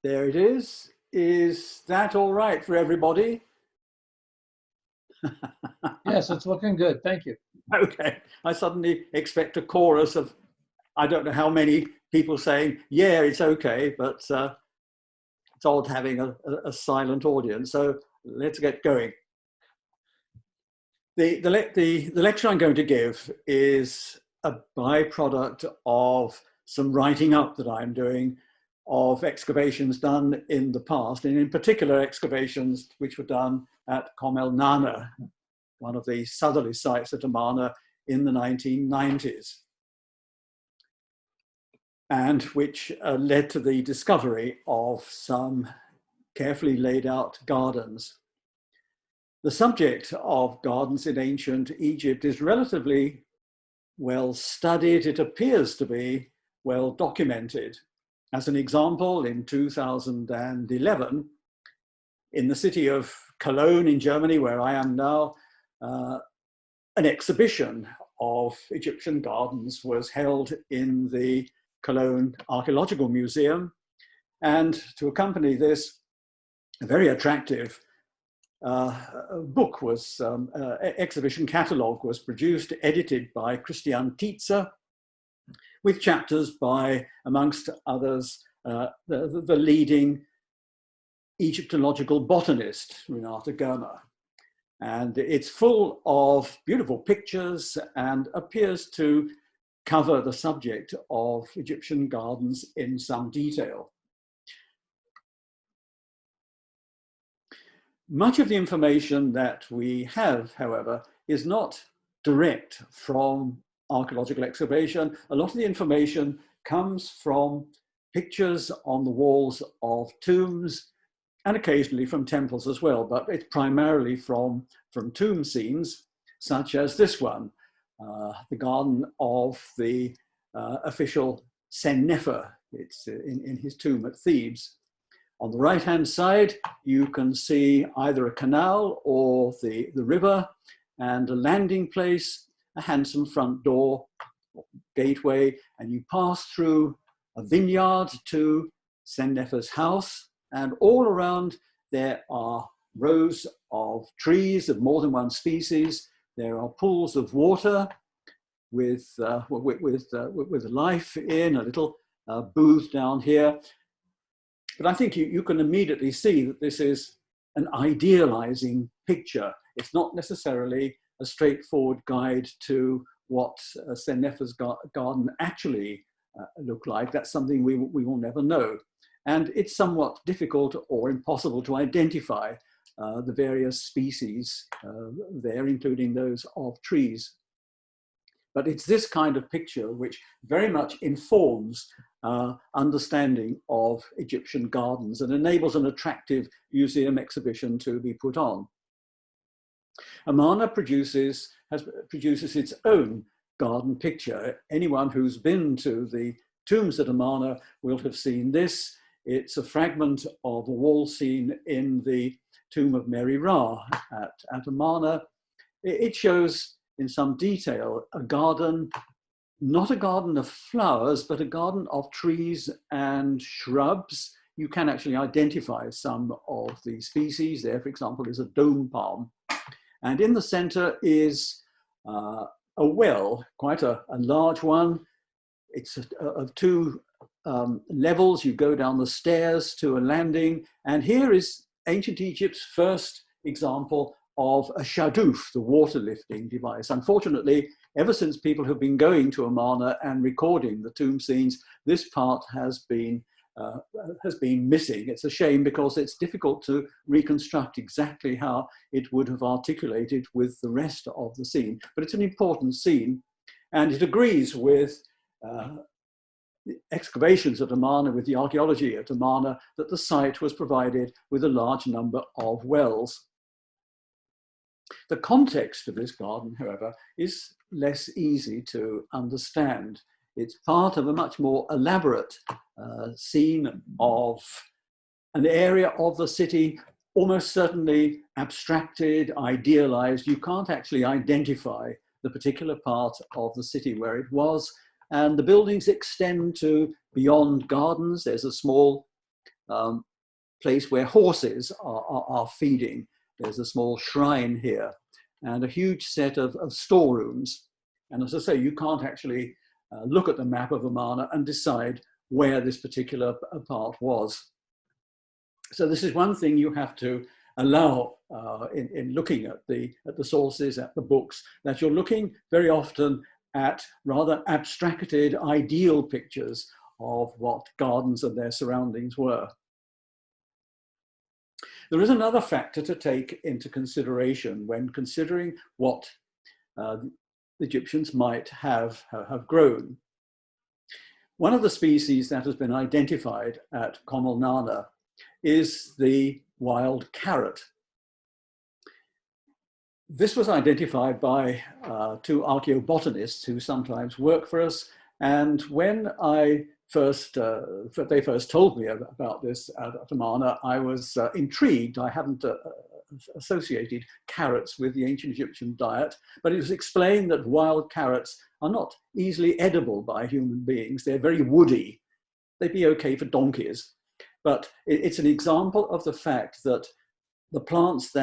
There it is. Is that all right for everybody? Yes, it's looking good. Thank you. Okay. I suddenly expect a chorus of, I don't know how many people saying, yeah, it's okay, but it's odd having a silent audience. So let's get going. The lecture I'm going to give is a byproduct of some writing up that I'm doing of excavations done in the past, and in particular excavations which were done at Kom El Nana, one of the southerly sites at Amana in the 1990s, and which led to the discovery of some carefully laid out gardens. The subject of gardens in ancient Egypt is relatively well studied. It appears to be well documented. As an example, in 2011, in the city of Cologne in Germany, where I am now, an exhibition of Egyptian gardens was held in the Cologne Archaeological Museum. And to accompany this, a very attractive book was, exhibition catalogue was produced, edited by Christian Tietze, with chapters by, amongst others, the leading Egyptological botanist, Renata Germer. And it's full of beautiful pictures and appears to cover the subject of Egyptian gardens in some detail. Much of the information that we have, however, is not direct from archaeological excavation. A lot of the information comes from pictures on the walls of tombs and occasionally from temples as well, but it's primarily from tomb scenes, such as this one, the garden of the official Sennefer. It's in his tomb at Thebes. On the right-hand side, you can see either a canal or the river, and a landing place, a handsome front door, gateway, and you pass through a vineyard to Sennefer's house, and all around there are rows of trees of more than one species. There are pools of water with life in, a little booth down here. But I think you can immediately see that this is an idealizing picture. It's not necessarily a straightforward guide to what Sennefer's garden actually looked like. That's something we will never know. And it's somewhat difficult or impossible to identify the various species there, including those of trees. But it's this kind of picture which very much informs understanding of Egyptian gardens and enables an attractive museum exhibition to be put on. Amana produces its own garden picture. Anyone who's been to the tombs at Amana will have seen this. It's a fragment of a wall scene in the tomb of Mary Ra at Amana. It shows in some detail a garden, not a garden of flowers, but a garden of trees and shrubs. You can actually identify some of the species. There, for example, is a dome palm. And in the center is a well, quite a large one. It's of two levels. You go down the stairs to a landing. And here is ancient Egypt's first example of a shadoof, the water lifting device. Unfortunately, ever since people have been going to Amana and recording the tomb scenes, this part has been missing. It's a shame because it's difficult to reconstruct exactly how it would have articulated with the rest of the scene. But it's an important scene, and it agrees with the excavations at Amana, with the archaeology at Amana, that the site was provided with a large number of wells. The context of this garden, however, is less easy to understand. It's part of a much more elaborate scene of an area of the city, almost certainly abstracted, idealized. You can't actually identify the particular part of the city where it was. And the buildings extend to beyond gardens. There's a small place where horses are feeding. There's a small shrine here and a huge set of storerooms. And as I say, you can't actually look at the map of Amana and decide where this particular part was. So this is one thing you have to allow in looking at the sources, at the books, that you're looking very often at rather abstracted, ideal pictures of what gardens and their surroundings were. There is another factor to take into consideration when considering what the Egyptians might have grown. One of the species that has been identified at Komilnana is the wild carrot. This was identified by two archaeobotanists who sometimes work for us, and when they first told me about this at Amana, I was intrigued. I hadn't associated carrots with the ancient Egyptian diet, but it was explained that wild carrots are not easily edible by human beings. They're very woody. They'd be okay for donkeys. But it's an example of the fact that the plants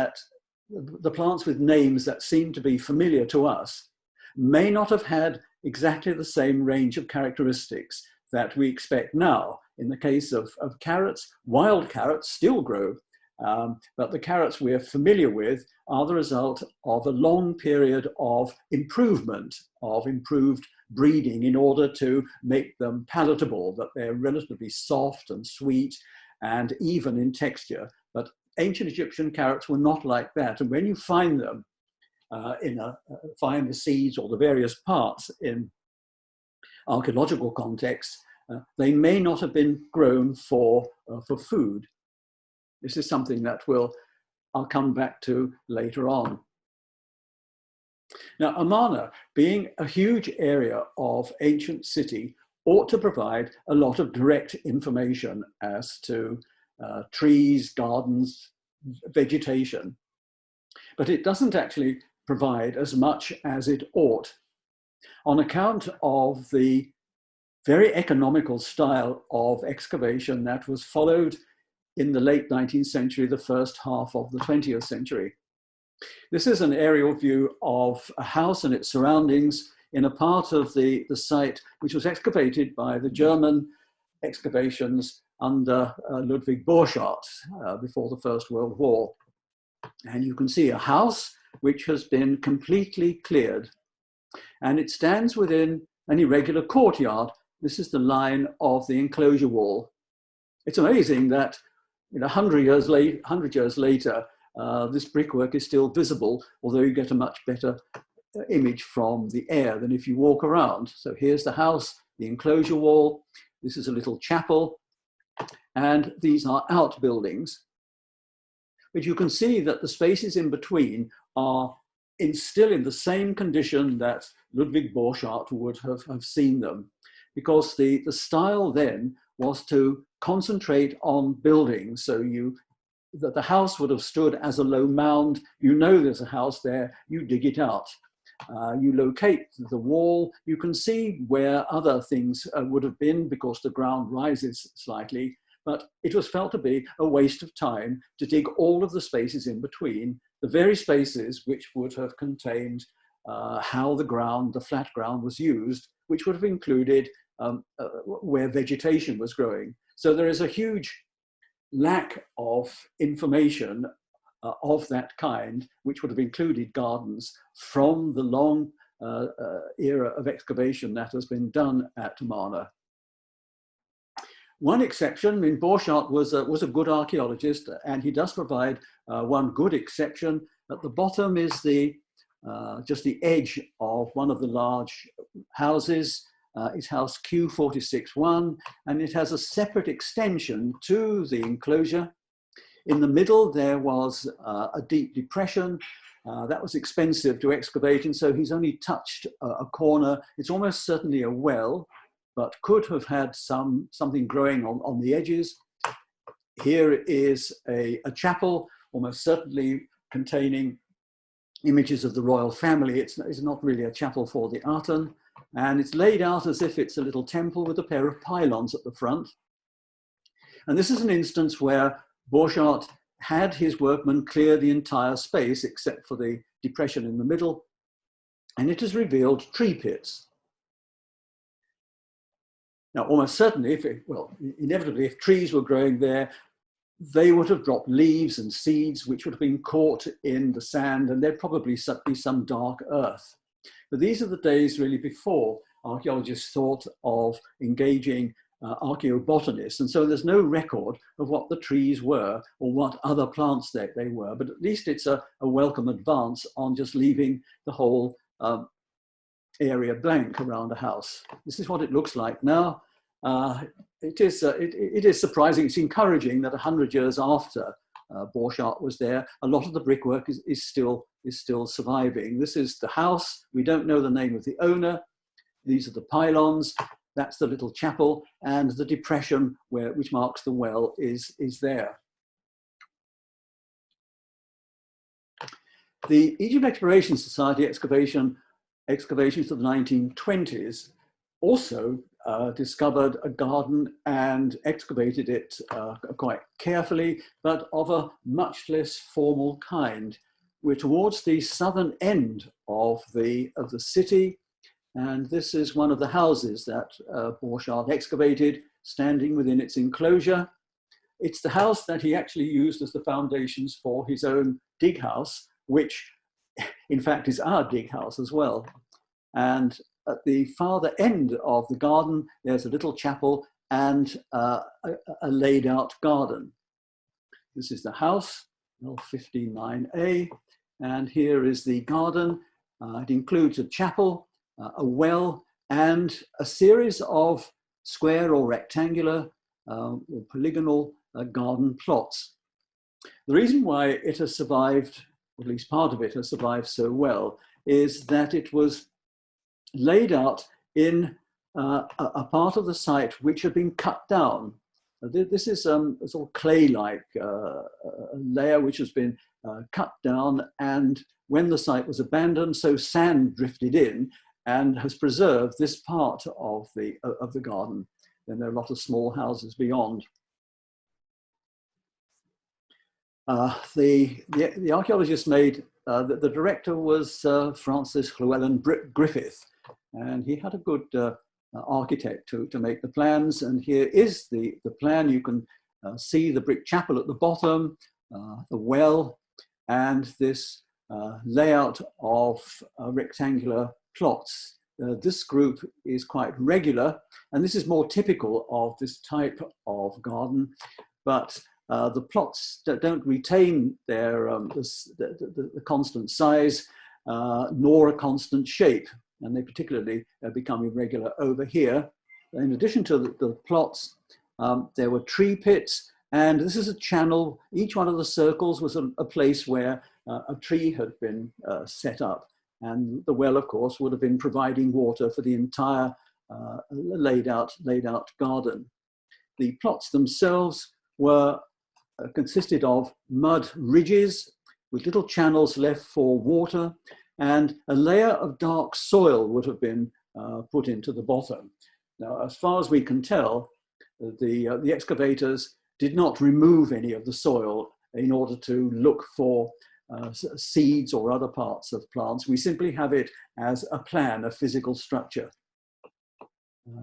with names that seem to be familiar to us may not have had exactly the same range of characteristics that we expect now. In the case of carrots, wild carrots still grow, but the carrots we're familiar with are the result of a long period of improvement, of improved breeding in order to make them palatable, that they're relatively soft and sweet and even in texture. But ancient Egyptian carrots were not like that. And when you find them, find the seeds or the various parts in archaeological contexts, they may not have been grown for food. This is something that I'll come back to later on. Now, Amana, being a huge area of ancient city, ought to provide a lot of direct information as to trees, gardens, vegetation. But it doesn't actually provide as much as it ought on account of the very economical style of excavation that was followed in the late 19th century, the first half of the 20th century. This is an aerial view of a house and its surroundings in a part of the site which was excavated by the German excavations under Ludwig Borchardt before the First World War. And you can see a house which has been completely cleared, and it stands within an irregular courtyard. This is the line of the enclosure wall. It's amazing that 100 years later, this brickwork is still visible, although you get a much better image from the air than if you walk around. So here's the house, the enclosure wall. This is a little chapel, and these are outbuildings. But you can see that the spaces in between are still in the same condition that Ludwig Borchardt would have seen them, because the style then was to concentrate on buildings. So that the house would have stood as a low mound. You know there's a house there, you dig it out. You locate the wall, you can see where other things would have been because the ground rises slightly, but it was felt to be a waste of time to dig all of the spaces in between, the very spaces which would have contained how the flat ground was used, which would have included where vegetation was growing. So there is a huge lack of information of that kind, which would have included gardens from the long era of excavation that has been done at Amana. One exception, Borchardt was a good archaeologist, and he does provide one good exception. At the bottom is just the edge of one of the large houses. It's house Q461, and it has a separate extension to the enclosure. In the middle, there was a deep depression. That was expensive to excavate, and so he's only touched a corner. It's almost certainly a well, but could have had something growing on the edges. Here is a chapel, almost certainly containing images of the royal family. It's not really a chapel for the Aten, and it's laid out as if it's a little temple with a pair of pylons at the front. And this is an instance where Borchardt had his workmen clear the entire space except for the depression in the middle, and it has revealed tree pits. Now, almost certainly, inevitably, if trees were growing there, they would have dropped leaves and seeds which would have been caught in the sand, and there'd probably be some dark earth. But these are the days really before archaeologists thought of engaging archaeobotanists, and so there's no record of what the trees were or what other plants they were, but at least it's a welcome advance on just leaving the whole area blank around a house. This is what it looks like now. It is surprising, it's encouraging that 100 years after Borchardt was there, a lot of the brickwork is still surviving. This is the house. We don't know the name of the owner. These are the pylons. That's the little chapel, and the depression which marks the well is there. The Egypt Exploration Society excavations of the 1920s also discovered a garden and excavated it quite carefully, but of a much less formal kind. We're towards the southern end of the city, and this is one of the houses that Borchardt excavated, standing within its enclosure. It's the house that he actually used as the foundations for his own dig house, which in fact is our dig house as well. And at the farther end of the garden, there's a little chapel and a laid out garden. This is the house, L159A, and here is the garden. It includes a chapel, a well, and a series of square or rectangular or polygonal garden plots. The reason why it has survived, or at least part of it has survived so well, is that it was laid out in a part of the site which had been cut down. This is a sort of clay-like layer which has been cut down, and when the site was abandoned, so sand drifted in and has preserved this part of the garden. Then there are a lot of small houses beyond. The archaeologist made, the director was Francis Llewellyn Griffith, and he had a good architect to make the plans. And here is the plan. You can see the brick chapel at the bottom, the well, and this layout of rectangular plots. This group is quite regular, and this is more typical of this type of garden, but the plots don't retain their the constant size nor a constant shape, and they particularly become irregular over here. In addition to the plots, there were tree pits, and this is a channel. Each one of the circles was a place where a tree had been set up, and the well, of course, would have been providing water for the entire laid out garden. The plots themselves were consisted of mud ridges with little channels left for water, and a layer of dark soil would have been put into the bottom. Now, as far as we can tell, the excavators did not remove any of the soil in order to look for seeds or other parts of plants. We simply have it as a plan, a physical structure.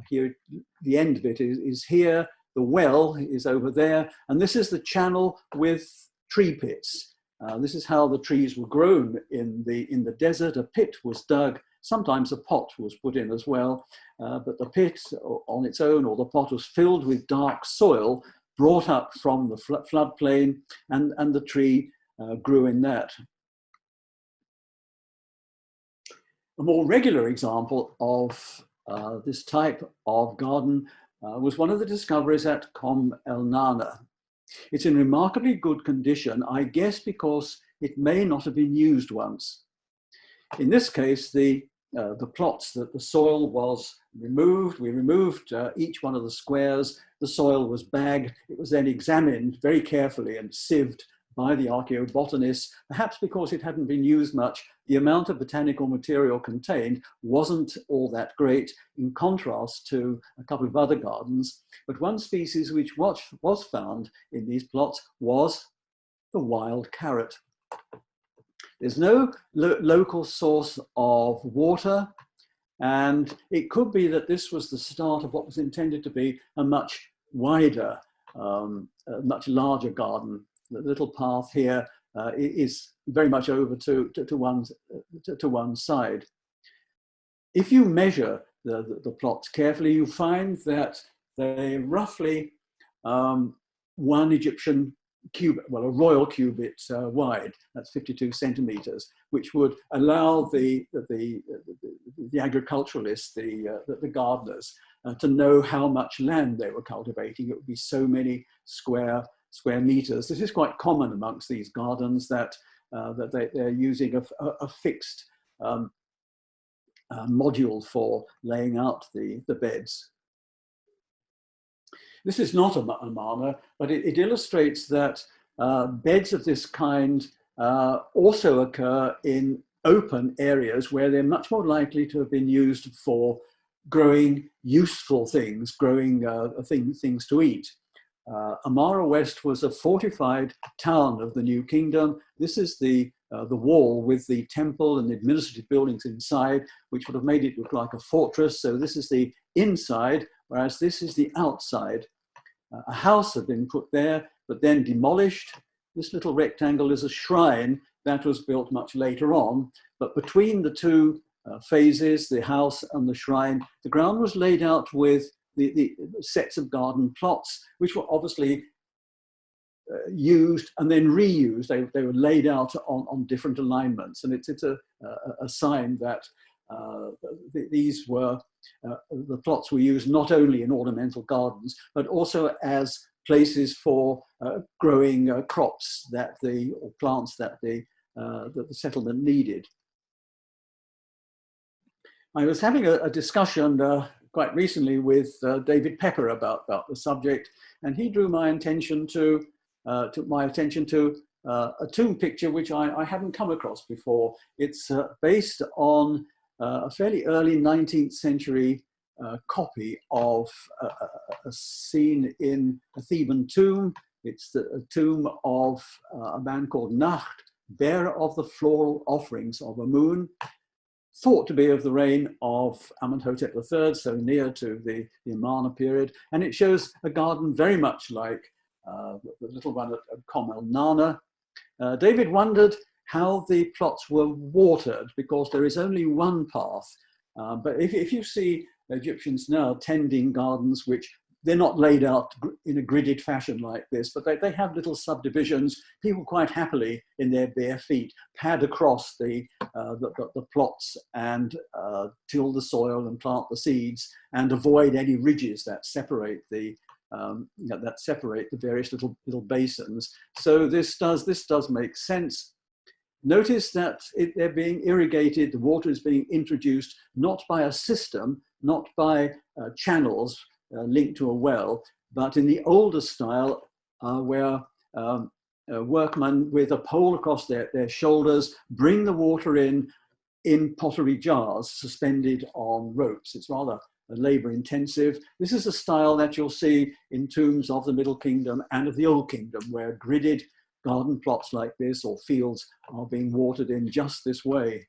Here, the end of it is here. The well is over there, and this is the channel with tree pits. This is how the trees were grown in the desert. A pit was dug. Sometimes a pot was put in as well, but the pit on its own, or the pot, was filled with dark soil brought up from the floodplain, and the tree grew in that. A more regular example of this type of garden was one of the discoveries at Kom El Nana. It's in remarkably good condition, I guess because it may not have been used once. In this case, the plots, that the soil was removed. We removed each one of the squares. The soil was bagged. It was then examined very carefully and sieved by the archaeobotanists, perhaps because it hadn't been used much. The amount of botanical material contained wasn't all that great in contrast to a couple of other gardens. But one species which was found in these plots was the wild carrot. There's no local source of water, and it could be that this was the start of what was intended to be a much wider, a much larger garden. The little path here is very much over to one side. If you measure the plots carefully, you find that they roughly 1 Egyptian cubit, well, a royal cubit wide. That's 52 centimeters, which would allow the agriculturalists, the gardeners, to know how much land they were cultivating. It would be so many square meters. This is quite common amongst these gardens that they're using a fixed module for laying out the beds. This is not a Amana, but it illustrates that beds of this kind also occur in open areas where they're much more likely to have been used for growing useful things, growing things to eat. Amara West was a fortified town of the New Kingdom. This is the wall with the temple and the administrative buildings inside, which would have made it look like a fortress. So this is the inside, whereas this is the outside. A house had been put there, but then demolished. This little rectangle is a shrine that was built much later on. But between the two phases, the house and the shrine, the ground was laid out with the sets of garden plots, which were obviously used and then reused. They were laid out on different alignments. And it's a sign that these were, the plots were used not only in ornamental gardens, but also as places for growing crops or plants that the settlement needed. I was having a discussion quite recently with David Pepper about the subject, and he drew my attention to a tomb picture which I hadn't come across before. It's based on a fairly early 19th century copy of a scene in a Theban tomb. It's the tomb of a man called Nacht, bearer of the floral offerings of Amun, thought to be of the reign of Amenhotep III, so near to the Amarna period. And it shows a garden very much like the little one at Kom el Nana. David wondered how the plots were watered, because there is only one path. But if you see Egyptians now tending gardens, which they're not laid out in a gridded fashion like this, but they have little subdivisions. People quite happily, in their bare feet, pad across the plots and till the soil and plant the seeds and avoid any ridges that separate the various little basins. So this does make sense. Notice that they're being irrigated. The water is being introduced not by a system, not by channels linked to a well, but in the older style where workmen with a pole across their shoulders bring the water in pottery jars suspended on ropes. It's rather labor intensive. This is a style that you'll see in tombs of the Middle Kingdom and of the Old Kingdom, where gridded garden plots like this or fields are being watered in just this way.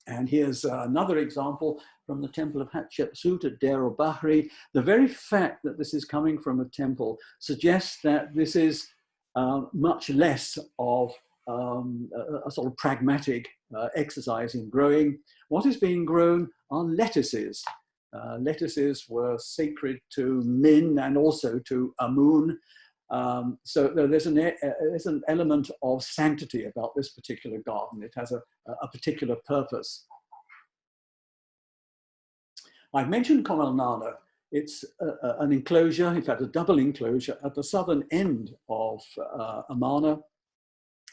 And here's another example from the temple of Hatshepsut at Deir el-Bahri. The very fact that this is coming from a temple suggests that this is much less of a sort of pragmatic exercise in growing. What is being grown are lettuces. Lettuces were sacred to Min and also to Amun. So there's an element of sanctity about this particular garden. It has a particular purpose. I've mentioned Kom el Nana. It's an enclosure, in fact, a double enclosure at the southern end of Amana.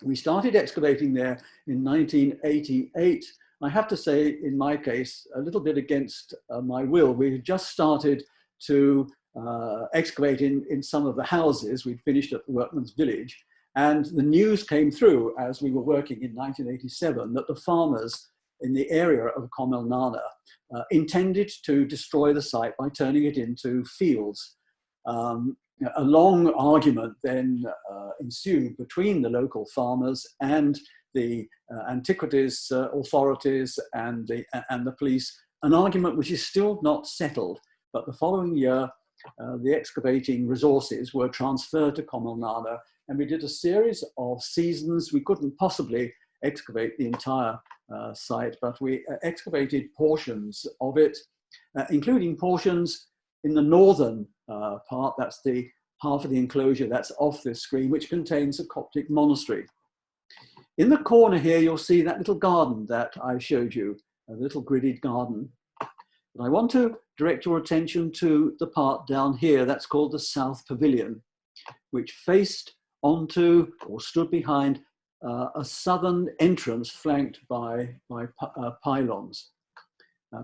We started excavating there in 1988. I have to say, in my case, a little bit against my will. We had just started to excavate in some of the houses. We'd finished at the workman's village. And the news came through as we were working in 1987 that the farmers in the area of Kom El Nana intended to destroy the site by turning it into fields. A long argument then ensued between the local farmers and the antiquities authorities and the police, an argument which is still not settled. But the following year, the excavating resources were transferred to Kom El Nana, and we did a series of seasons. We couldn't possibly excavate the entire site, but we excavated portions of it, including portions in the northern part. That's the half of the enclosure that's off this screen, which contains a Coptic monastery. In the corner here, you'll see that little garden that I showed you, a little gridded garden. But I want to direct your attention to the part down here that's called the South Pavilion, which faced onto or stood behind a southern entrance flanked by pylons.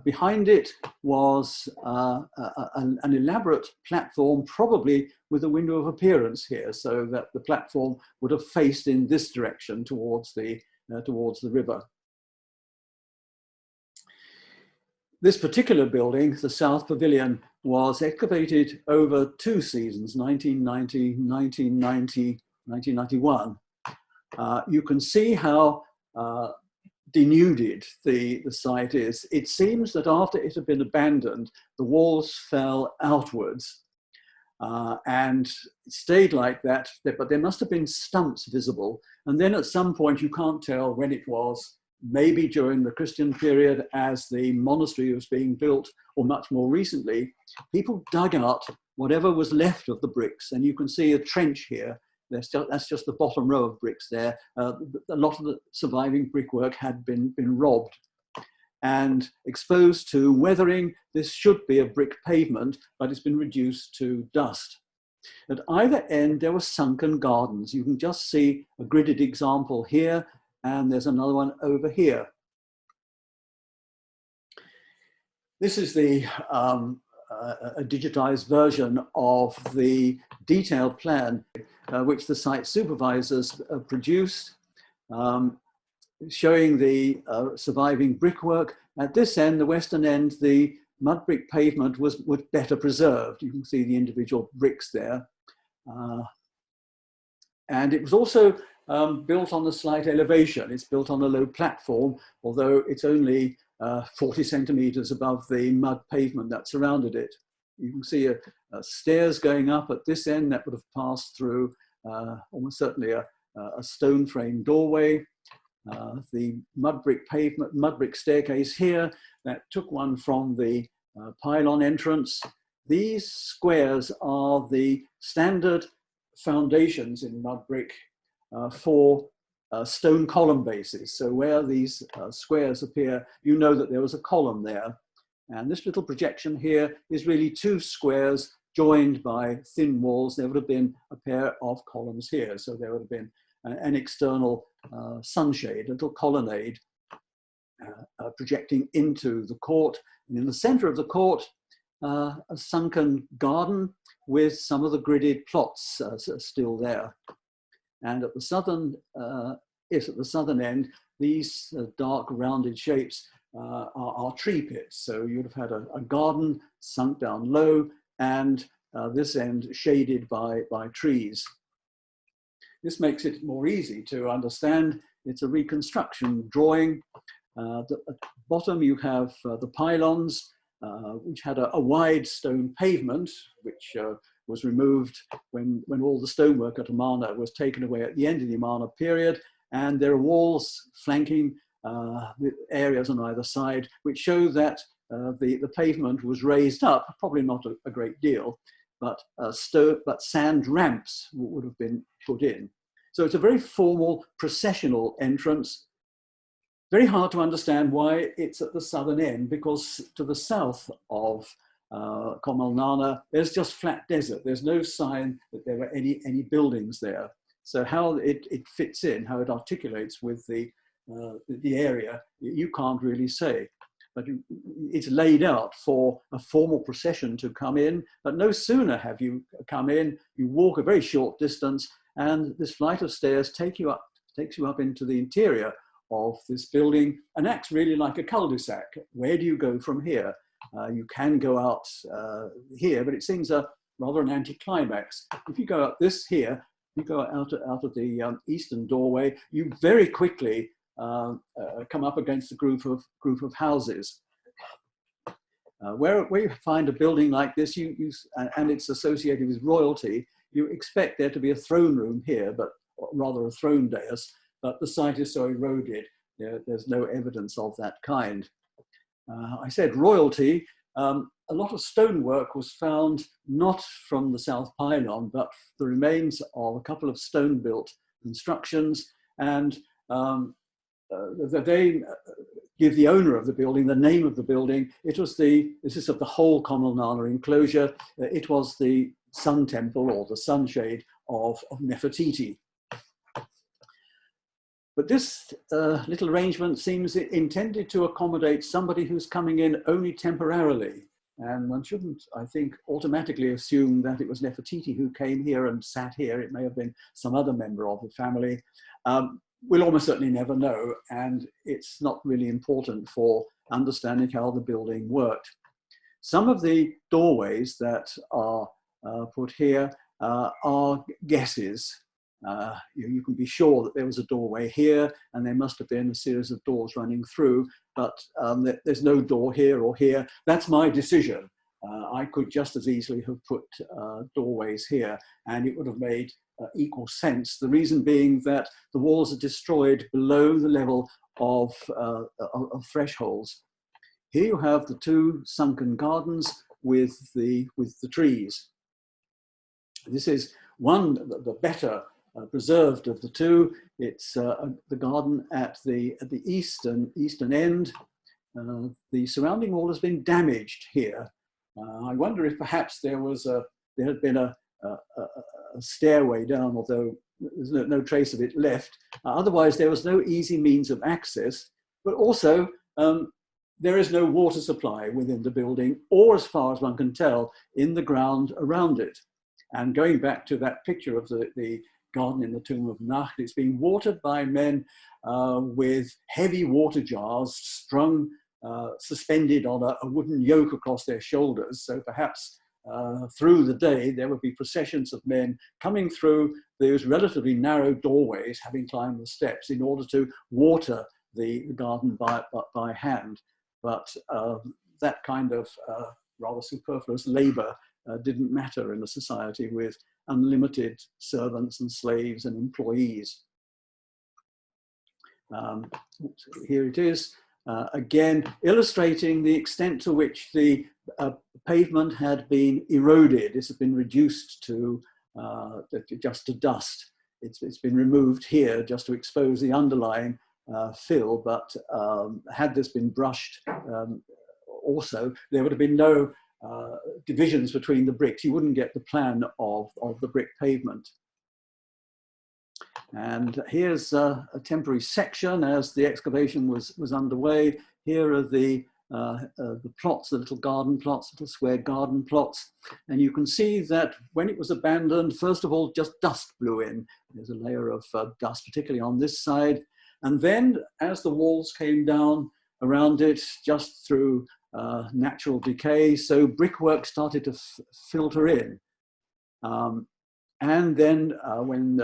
Behind it was an elaborate platform, probably with a window of appearance here, so that the platform would have faced in this direction towards the river. This particular building, the South Pavilion, was excavated over 2 seasons, 1990, 1990, 1991. You can see how denuded the site is. It seems that after it had been abandoned, the walls fell outwards and stayed like that, but there must have been stumps visible. And then at some point, you can't tell when it was, maybe during the Christian period as the monastery was being built, or much more recently, people dug out whatever was left of the bricks. And you can see a trench here. That's just the bottom row of bricks there. A lot of the surviving brickwork had been robbed and exposed to weathering. This should be a brick pavement, but it's been reduced to dust. At either end, there were sunken gardens. You can just see a gridded example here, and there's another one over here. This is the a digitized version of the detailed plan which the site supervisors produced, showing the surviving brickwork. At this end, the western end, the mud brick pavement was better preserved. You can see the individual bricks there. And it was also built on a slight elevation. It's built on a low platform, although it's only 40 centimeters above the mud pavement that surrounded it. You can see stairs going up at this end that would have passed through almost certainly a stone frame doorway. The mud brick pavement, mud brick staircase here that took one from the pylon entrance. These squares are the standard foundations in mud brick for stone column bases. So where these squares appear, you know that there was a column there. And this little projection here is really 2 squares joined by thin walls. There would have been a pair of columns here. So there would have been an external sunshade, a little colonnade projecting into the court. And in the center of the court, a sunken garden with some of the gridded plots still there. And at the southern, at the southern end, these dark rounded shapes are tree pits. So you'd have had a garden sunk down low, and this end shaded by trees. This makes it more easy to understand. It's a reconstruction drawing. At the bottom you have the pylons, which had a wide stone pavement, which was removed when all the stonework at Amana was taken away at the end of the Amarna period. And there are walls flanking the areas on either side, which show that the pavement was raised up, probably not a great deal, but sand ramps would have been put in. So it's a very formal processional entrance. Very hard to understand why it's at the southern end, because to the south of Kom El Nana, there's just flat desert. There's no sign that there were any buildings there. So how it fits in, how it articulates with the area, you can't really say. But it's laid out for a formal procession to come in. But no sooner have you come in, you walk a very short distance, And this flight of stairs takes you up into the interior of this building and acts really like a cul-de-sac. Where do you go from here? You can go out here, but it seems rather an anticlimax. If you go out this here, you go out of the eastern doorway, you very quickly come up against a group of houses. Where you find a building like this, and it's associated with royalty, you expect there to be a throne room here, but rather a throne dais, but the site is so eroded, there's no evidence of that kind. I said royalty. A lot of stonework was found not from the South Pavilion, but the remains of a couple of stone-built constructions, and they give the owner of the building the name of the building. This is of the whole Commonana enclosure. It was the sun temple or the sunshade of Nefertiti. But this little arrangement seems intended to accommodate somebody who's coming in only temporarily. And one shouldn't, I think, automatically assume that it was Nefertiti who came here and sat here. It may have been some other member of the family. We'll almost certainly never know, and it's not really important for understanding how the building worked. Some of the doorways that are put here are guesses. You can be sure that there was a doorway here, and there must have been a series of doors running through, but there's no door here or here. That's my decision. I could just as easily have put doorways here, and it would have made equal sense. The reason being that the walls are destroyed below the level of thresholds. Here you have the two sunken gardens with the trees. This is the better preserved of the two. It's the garden at the eastern end. The surrounding wall has been damaged here. I wonder if perhaps there had been a stairway down, although there's no trace of it left. Otherwise, there was no easy means of access, but also there is no water supply within the building, or as far as one can tell, in the ground around it. And going back to that picture of the garden in the tomb of Nacht, it's being watered by men with heavy water jars strung, suspended on a wooden yoke across their shoulders. So perhaps through the day, there would be processions of men coming through those relatively narrow doorways, having climbed the steps in order to water the garden by hand. But that kind of rather superfluous labor didn't matter in a society with unlimited servants and slaves and employees. Here it is, again, illustrating the extent to which the pavement had been eroded. This has been reduced to just to dust. It's been removed here just to expose the underlying fill, but had this been brushed also, there would have been no divisions between the bricks. You wouldn't get the plan of the brick pavement. And here's a temporary section as the excavation was underway. Here are the plots, the little garden plots, little square garden plots. And you can see that when it was abandoned, first of all, just dust blew in. There's a layer of dust, particularly on this side. And then as the walls came down around it, just through natural decay, so brickwork started to filter in. And then when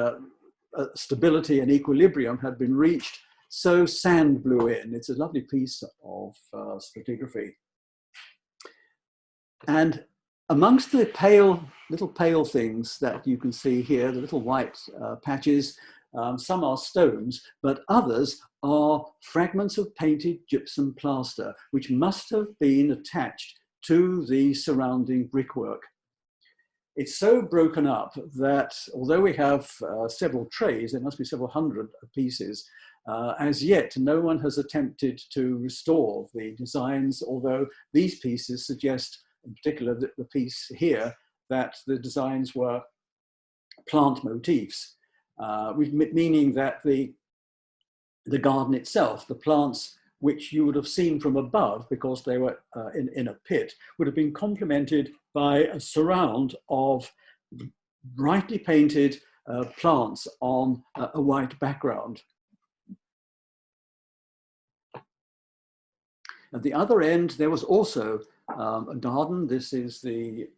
stability and equilibrium had been reached, so sand blew in. It's a lovely piece of stratigraphy. And amongst the little pale things that you can see here, the little white patches, some are stones, but others are fragments of painted gypsum plaster, which must have been attached to the surrounding brickwork. It's so broken up that although we have several trays, there must be several hundred pieces, as yet no one has attempted to restore the designs, although these pieces suggest, in particular the piece here, that the designs were plant motifs, meaning that the garden itself, the plants which you would have seen from above because they were in a pit, would have been complemented by a surround of brightly painted plants on a white background. At the other end, there was also a garden. This is the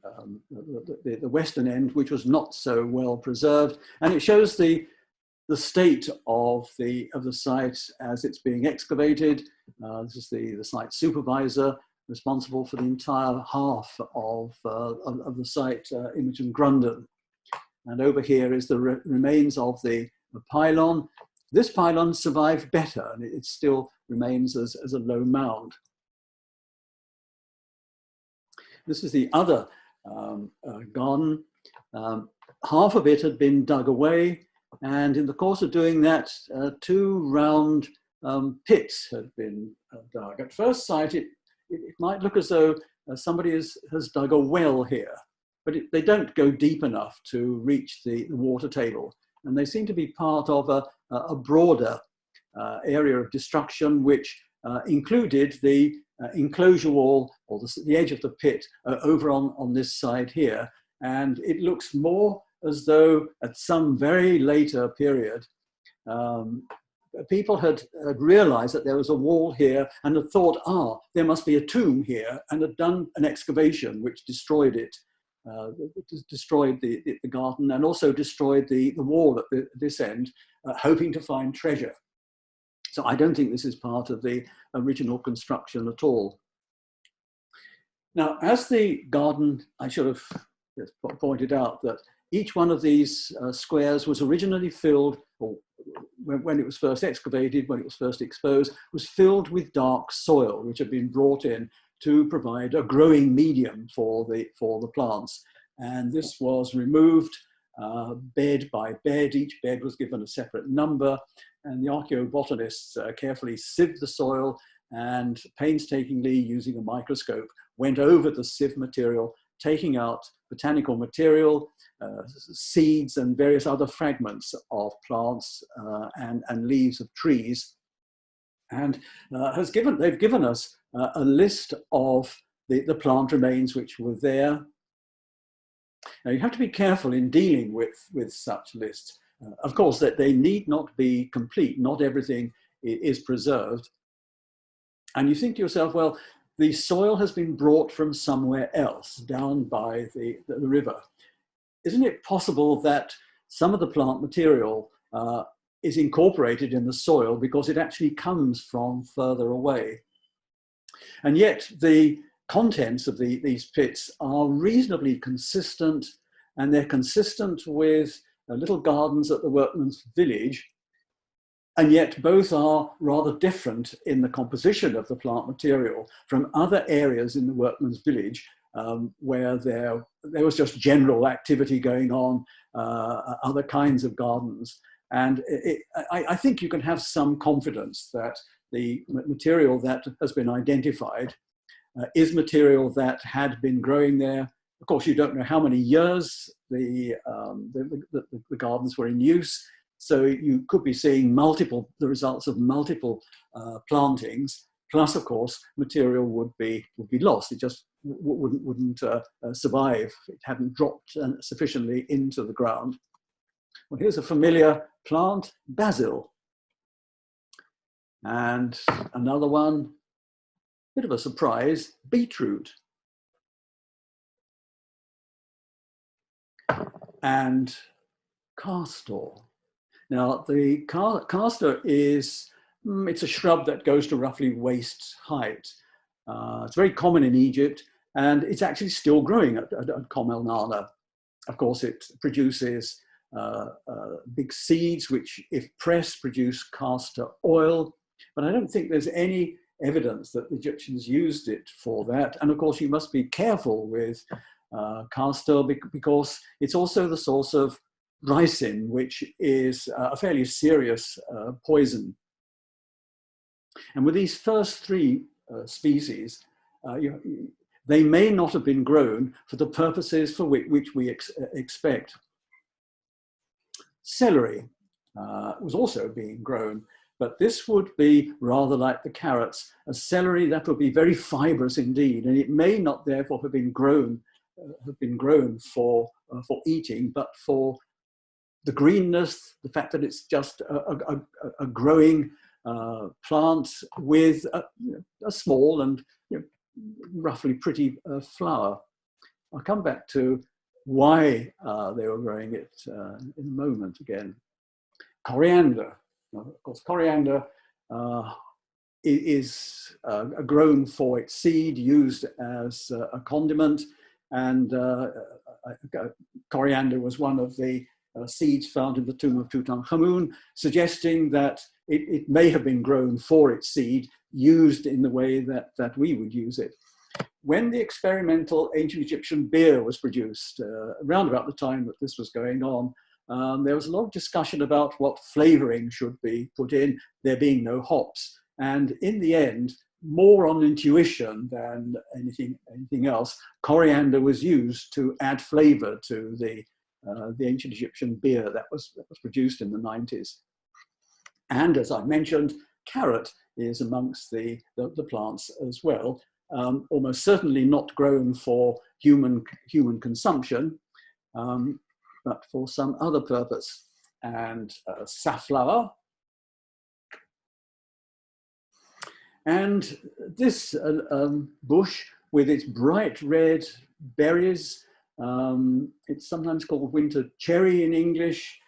western end, which was not so well preserved, and it shows the state of the site as it's being excavated. This is the site supervisor responsible for the entire half of the site, Imogen Grunden. And over here is the remains of the pylon. This pylon survived better, and it still remains as a low mound. This is the other garden. Half of it had been dug away, and in the course of doing that, 2 round pits had been dug. At first sight, it might look as though somebody has dug a well here, but they don't go deep enough to reach the water table. And they seem to be part of a broader area of destruction, which included the enclosure wall, or the edge of the pit, over on this side here. And it looks more as though at some very later period, people had realized that there was a wall here and had thought, there must be a tomb here, and had done an excavation which destroyed it. Destroyed the garden, and also destroyed the wall at this end, hoping to find treasure. So I don't think this is part of the original construction at all. Now, as the garden, I should have pointed out that each one of these squares was originally filled, or when it was first excavated, when it was first exposed, was filled with dark soil, which had been brought in to provide a growing medium for the plants. And this was removed bed by bed. Each bed was given a separate number, and the archaeobotanists carefully sieved the soil and painstakingly, using a microscope, went over the sieve material, taking out botanical material, seeds and various other fragments of plants and leaves of trees, and they've given us a list of the plant remains which were there. Now, you have to be careful in dealing with such lists. Of course, that they need not be complete. Not everything is preserved. And you think to yourself, well, the soil has been brought from somewhere else, down by the river. Isn't it possible that some of the plant material is incorporated in the soil because it actually comes from further away? And yet the contents of these pits are reasonably consistent, and they're consistent with little gardens at the workman's village, and yet both are rather different in the composition of the plant material from other areas in the workman's village where there was just general activity going on, other kinds of gardens. And I think you can have some confidence that the material that has been identified is material that had been growing there. Of course, you don't know how many years the gardens were in use, so you could be seeing the results of multiple plantings. Plus, of course, material would be lost. It just wouldn't survive if it hadn't dropped sufficiently into the ground. Well, here's a familiar plant, basil, and another one, bit of a surprise, beetroot. And castor. Now, the castor is, it's a shrub that goes to roughly waist height. It's very common in Egypt, and it's actually still growing at Amana. Of course, it produces big seeds, which, if pressed, produce castor oil. But I don't think there's any evidence that the Egyptians used it for that. And of course, you must be careful with castor because it's also the source of ricin, which is a fairly serious poison. And with these first 3 species, they may not have been grown for the purposes for which we expect. Celery was also being grown, but this would be rather like the carrots, a celery that would be very fibrous indeed, and it may not therefore have been grown for eating, but for the greenness, the fact that it's just a growing plant with a small and roughly pretty flower. I'll come back to why they were growing it in a moment again. Coriander. Now, of course, coriander is grown for its seed, used as a condiment, and coriander was one of the seeds found in the tomb of Tutankhamun, suggesting that it may have been grown for its seed, used in the way that we would use it. When the experimental ancient Egyptian beer was produced, around about the time that this was going on, there was a lot of discussion about what flavoring should be put in, there being no hops. And in the end, more on intuition than anything else, coriander was used to add flavor to the ancient Egyptian beer that was produced in the 90s. And as I mentioned, carrot is amongst the plants as well. Almost certainly not grown for human consumption, but for some other purpose. And safflower. And this bush with its bright red berries, it's sometimes called winter cherry in English.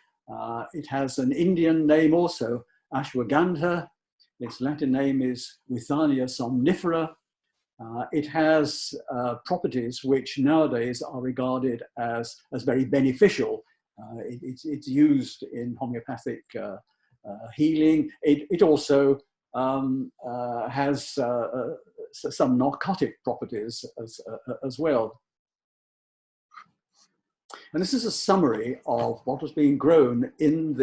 It has an Indian name also, ashwagandha. Its Latin name is Withania somnifera. It has properties which nowadays are regarded as very beneficial. It's used in homeopathic healing. It also has some narcotic properties as well. And this is a summary of what was being grown in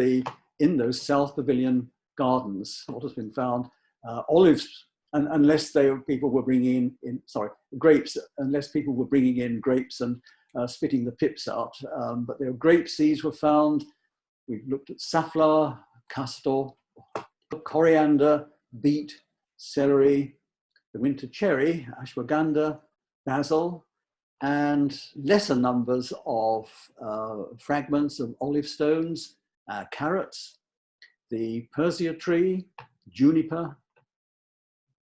those South Pavilion gardens. What has been found: olives, unless people were bringing in grapes, unless people were bringing in grapes and spitting the pips out. But there were grape seeds were found. We've looked at safflower, castor, coriander, beet, celery, the winter cherry, ashwagandha, basil, and lesser numbers of fragments of olive stones, carrots, the Persia tree, juniper,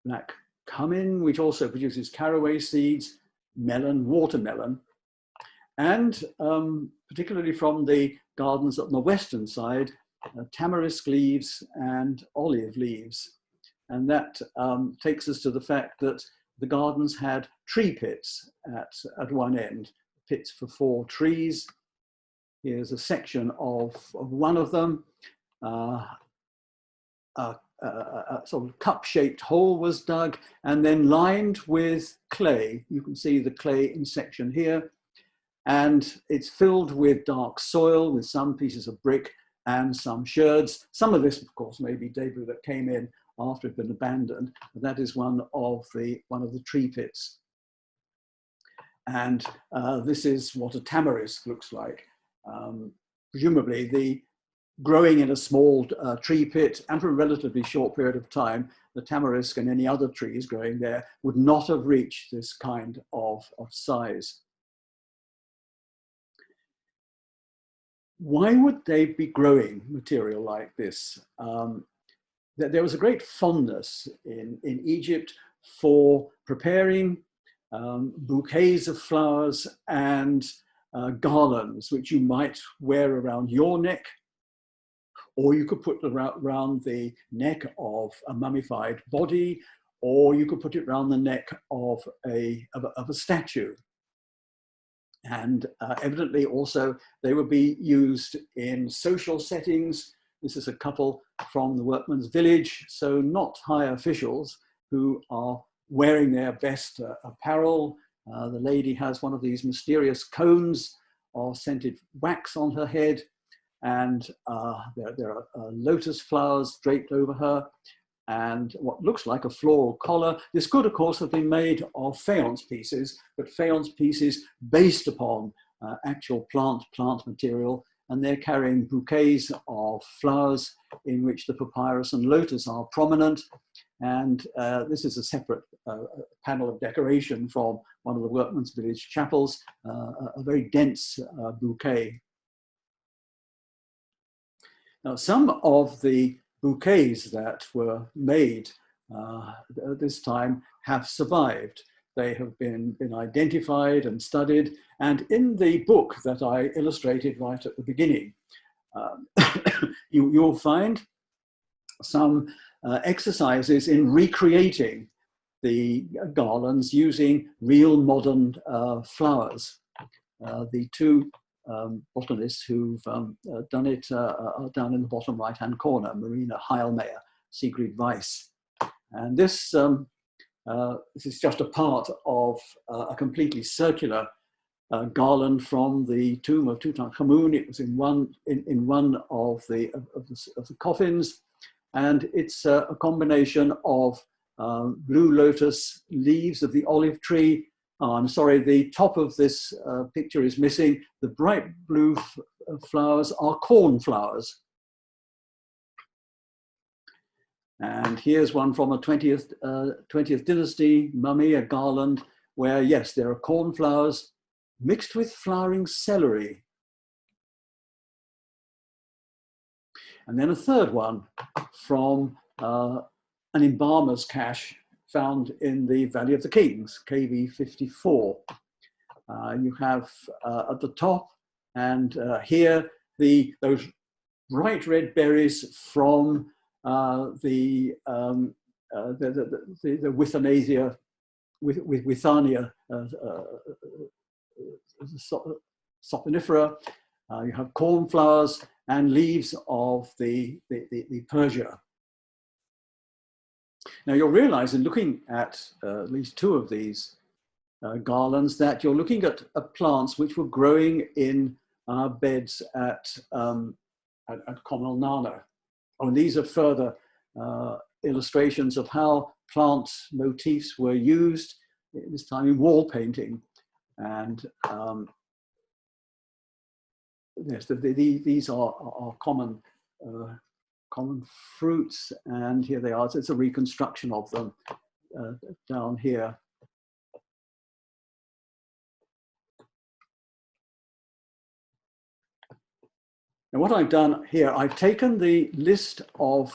black cumin, which also produces caraway seeds, melon, watermelon, and particularly from the gardens on the western side, tamarisk leaves and olive leaves. And that takes us to the fact that the gardens had tree pits at one end, pits for 4 trees. Here's a section of one of them. A sort of cup-shaped hole was dug and then lined with clay. You can see the clay in section here. And it's filled with dark soil with some pieces of brick and some sherds. Some of this, of course, may be debris that came in after it had been abandoned. But that is one of the tree pits. And this is what a tamarisk looks like. Presumably, the growing in a small tree pit and for a relatively short period of time, the tamarisk and any other trees growing there would not have reached this kind of size. Why would they be growing material like this? There was a great fondness in Egypt for preparing bouquets of flowers and garlands, which you might wear around your neck, or you could put around the neck of a mummified body, or you could put it around the neck of a statue. And evidently also they would be used in social settings. This is a couple from the workman's village, so not high officials who are wearing their best apparel. The lady has one of these mysterious cones of scented wax on her head, and there are lotus flowers draped over her, and what looks like a floral collar. This could, of course, have been made of faience pieces, but faience pieces based upon actual plant material, and they're carrying bouquets of flowers in which the papyrus and lotus are prominent. And this is a separate panel of decoration from one of the workman's village chapels, a very dense bouquet. Now, some of the bouquets that were made at this time have survived. They have been identified and studied. And in the book that I illustrated right at the beginning, you'll find some exercises in recreating the garlands using real modern flowers. The two botanists who've done it are down in the bottom right-hand corner, Marina Heilmeyer, Sigrid Weiss. And this is just a part of a completely circular garland from the tomb of Tutankhamun. It was in one of the coffins, and it's a combination of blue lotus leaves of the olive tree. I'm sorry, the top of this picture is missing. The bright blue flowers are cornflowers. And here's one from a 20th dynasty mummy, a garland, where, yes, there are cornflowers mixed with flowering celery. And then a third one from an embalmer's cache found in the Valley of the Kings, KV 54. You have at the top and here those bright red berries from the Withania sopinifera. You have cornflowers and leaves of the Persia. Now you'll realize in looking at least two of these garlands that you're looking at plants which were growing in beds at Comel Nana. Oh, and these are further illustrations of how plant motifs were used, this time in wall painting. And yes, these are common fruits, and here they are. So it's a reconstruction of them down here. And what I've done here, I've taken the list of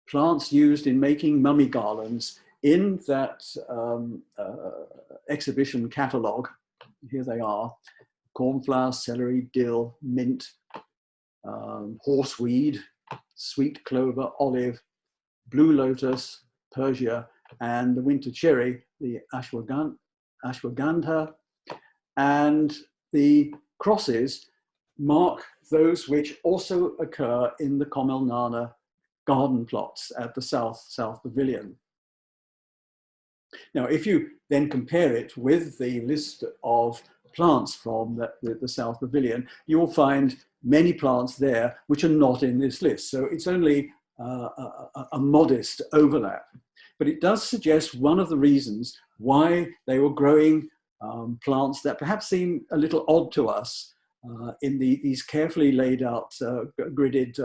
plants used in making mummy garlands in that exhibition catalogue. Here they are: cornflower, celery, dill, mint, horseweed, sweet clover, olive, blue lotus, Persia, and the winter cherry, the ashwagandha. And the crosses mark those which also occur in the Comel Nana garden plots at the South Pavilion. Now, if you then compare it with the list of plants from the South Pavilion, you'll find many plants there which are not in this list. So it's only a modest overlap. But it does suggest one of the reasons why they were growing plants that perhaps seem a little odd to us in these carefully laid out gridded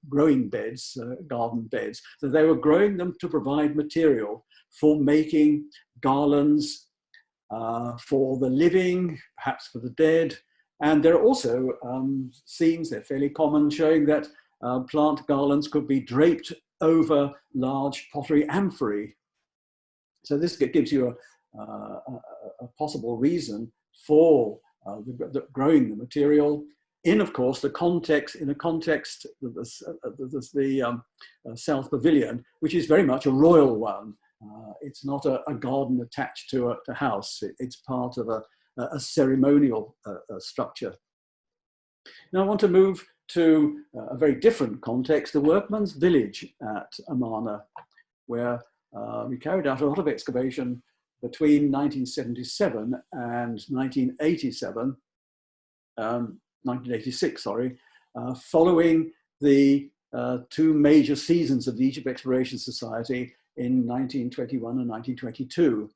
growing beds, garden beds. So they were growing them to provide material for making garlands for the living, perhaps for the dead. And there are also scenes, they're fairly common, showing that plant garlands could be draped over large pottery amphorae. So this gives you a possible reason for growing the material in, of course, in a context of the South Pavilion, which is very much a royal one. It's not a garden attached to a house. It's part of a ceremonial structure. Now I want to move to a very different context, the workman's village at Amana, where we carried out a lot of excavation between 1977 and 1986, following the two major seasons of the Egypt Exploration Society in 1921 and 1922.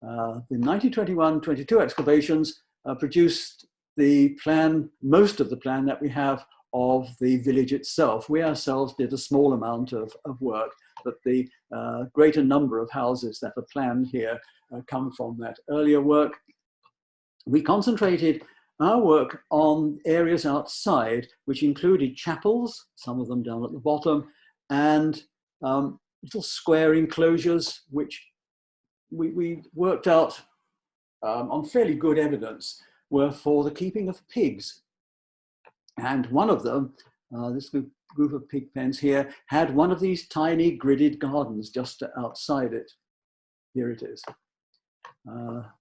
The 1921-22 excavations produced the plan, most of the plan that we have of the village itself. We ourselves did a small amount of work, but the greater number of houses that are planned here come from that earlier work. We concentrated our work on areas outside, which included chapels, some of them down at the bottom, and little square enclosures, which we worked out on fairly good evidence were for the keeping of pigs. And one of them, this group of pig pens here, had one of these tiny gridded gardens just outside it. Here it is.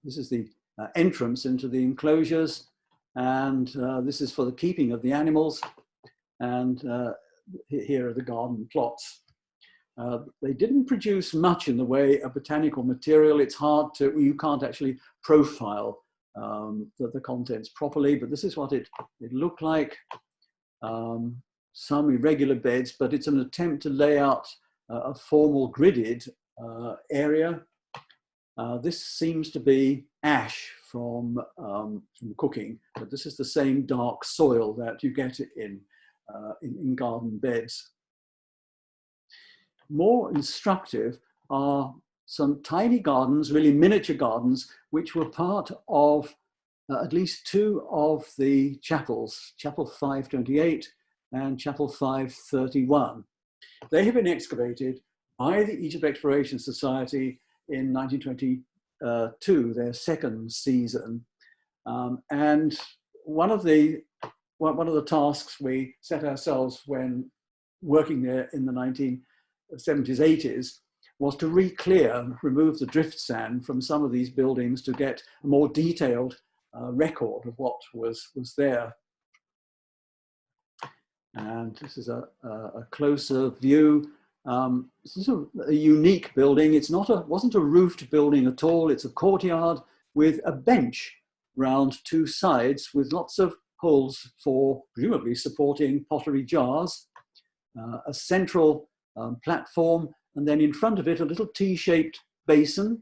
This is the entrance into the enclosures, and this is for the keeping of the animals, and here are the garden plots. They didn't produce much in the way of botanical material. It's hard to, you can't actually profile the contents properly, but this is what it looked like. Some irregular beds, but it's an attempt to lay out a formal gridded area. This seems to be ash from cooking, but this is the same dark soil that you get in garden beds. More instructive are some tiny gardens, really miniature gardens, which were part of at least two of the chapels, Chapel 528 and Chapel 531. They have been excavated by the Egypt Exploration Society in 1922, their second season. And one of the tasks we set ourselves when working there in the 1970s, 80s, was to re-clear, remove the drift sand from some of these buildings to get a more detailed record of what was there. And this is a closer view. This is a unique building. Wasn't a roofed building at all. It's a courtyard with a bench round two sides with lots of holes for presumably supporting pottery jars, a central platform, and then in front of it a little T-shaped basin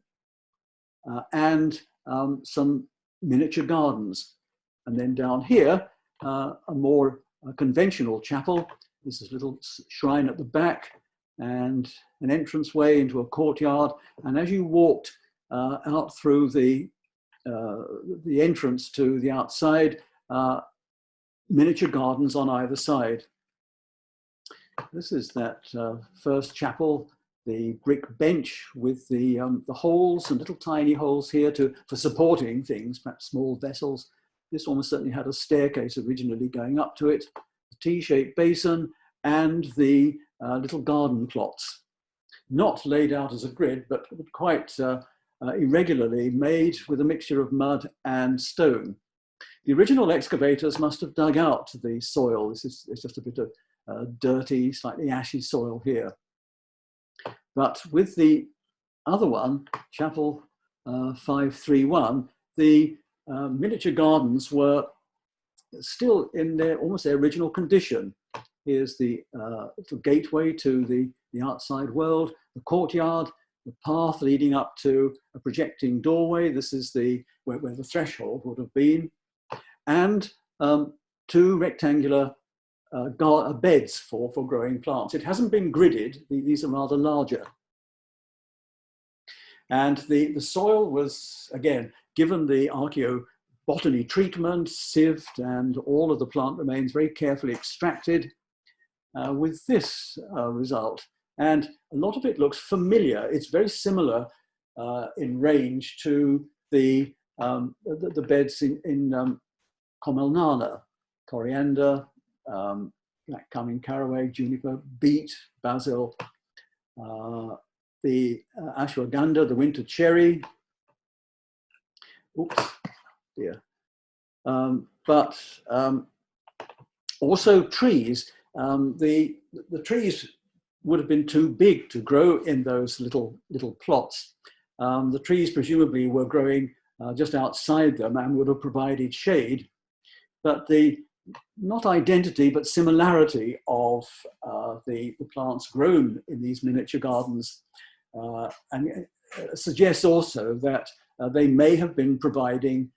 and some miniature gardens. And then down here, a more conventional chapel. This is a little shrine at the back and an entranceway into a courtyard. And as you walked out through the entrance to the outside, miniature gardens on either side. This is that first chapel, the brick bench with the holes and little tiny holes here for supporting things, perhaps small vessels. This one certainly had a staircase originally going up to it, a T-shaped basin, and the little garden plots. Not laid out as a grid, but quite irregularly made with a mixture of mud and stone. The original excavators must have dug out the soil. It's just a bit of dirty, slightly ashy soil here. But with the other one, Chapel 531, the miniature gardens were still in almost their original condition. Here's the little gateway to the outside world, the courtyard, the path leading up to a projecting doorway. This is where the threshold would have been. And two rectangular beds for growing plants. It hasn't been gridded. These are rather larger. And the soil was, again, given the archaeobotany treatment, sieved, and all of the plant remains very carefully extracted with this result. And a lot of it looks familiar. It's very similar in range to the beds in Comelnana, Coriander, black cumming caraway, juniper, beet, basil, the ashwagandha, the winter cherry. Oops, dear. But also trees. The trees would have been too big to grow in those little plots. The trees presumably were growing just outside them and would have provided shade. But not identity, but similarity of the plants grown in these miniature gardens and suggests also that they may have been providing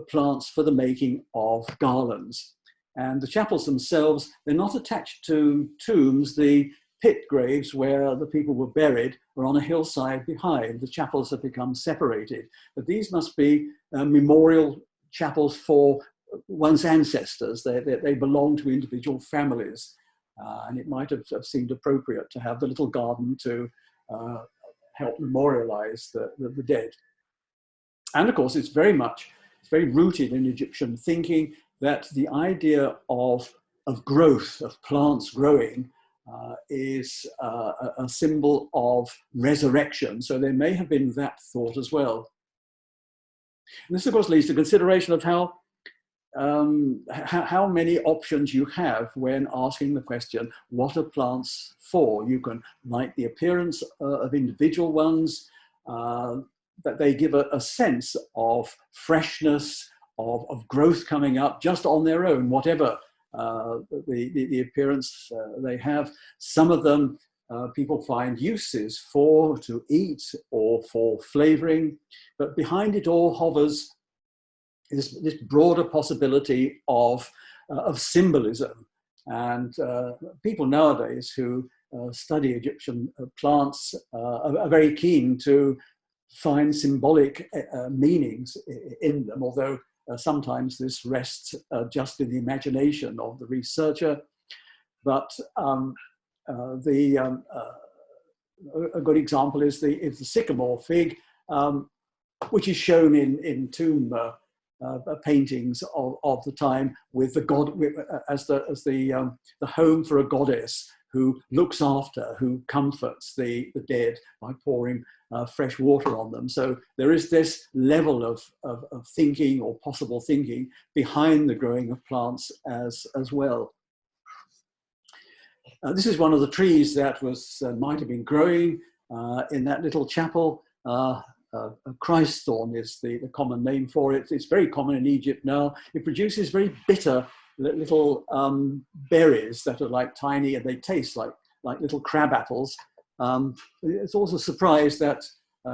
plants for the making of garlands. And the chapels themselves, they're not attached to tombs. The pit graves where the people were buried are on a hillside behind. The chapels have become separated. But these must be memorial chapels for one's ancestors. They belong to individual families. And it might have seemed appropriate to have the little garden to help memorialize the dead. And of course, it's very rooted in Egyptian thinking that the idea of growth, of plants growing, is a symbol of resurrection. So there may have been that thought as well. And this, of course, leads to consideration of how many options you have when asking the question, what are plants for? You can like the appearance of individual ones, that they give a sense of freshness, of growth coming up just on their own, whatever the appearance they have. Some of them people find uses for to eat or for flavoring, but behind it all hovers this broader possibility of symbolism. And people nowadays who study Egyptian plants are very keen to find symbolic meanings in them, although sometimes this rests just in the imagination of the researcher. But a good example is the Sycamore Fig, which is shown in tomb paintings of the time, with the god as the home for a goddess who looks after, who comforts the dead by pouring fresh water on them. So there is this level of thinking, or possible thinking, behind the growing of plants as well. This is one of the trees that might have been growing in that little chapel. Christ thorn is the common name for it. It's very common in Egypt now. It produces very bitter little berries that are like tiny, and they taste like little crab apples. It's also a surprise that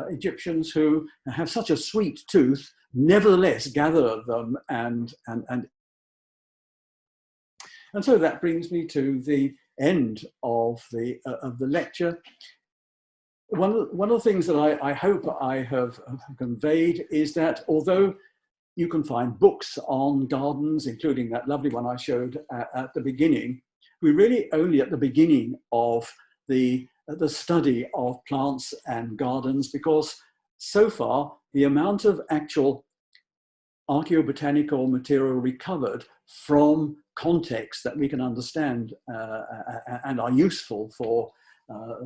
Egyptians who have such a sweet tooth nevertheless gather them and so that brings me to the end of the lecture. One of the things that I hope I have conveyed is that although you can find books on gardens, including that lovely one I showed at the beginning, we're really only at the beginning of the study of plants and gardens, because so far the amount of actual archaeobotanical material recovered from contexts that we can understand and are useful for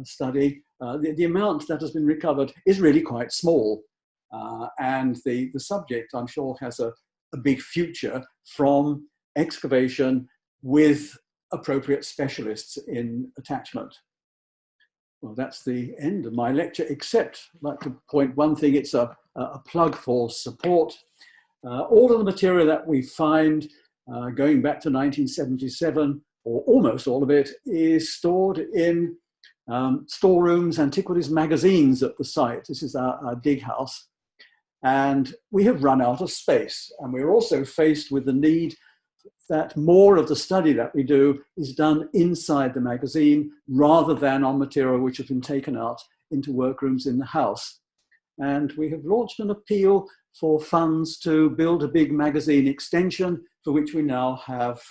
study, the amount that has been recovered is really quite small. And the subject, I'm sure, has a big future from excavation with appropriate specialists in attachment. Well, that's the end of my lecture, except I'd like to point one thing. It's a plug for support. All of the material that we find going back to 1977, or almost all of it, is stored in storerooms, antiquities magazines at the site. This is our dig house. And we have run out of space. And we're also faced with the need that more of the study that we do is done inside the magazine rather than on material which has been taken out into workrooms in the house. And we have launched an appeal for funds to build a big magazine extension, for which we now have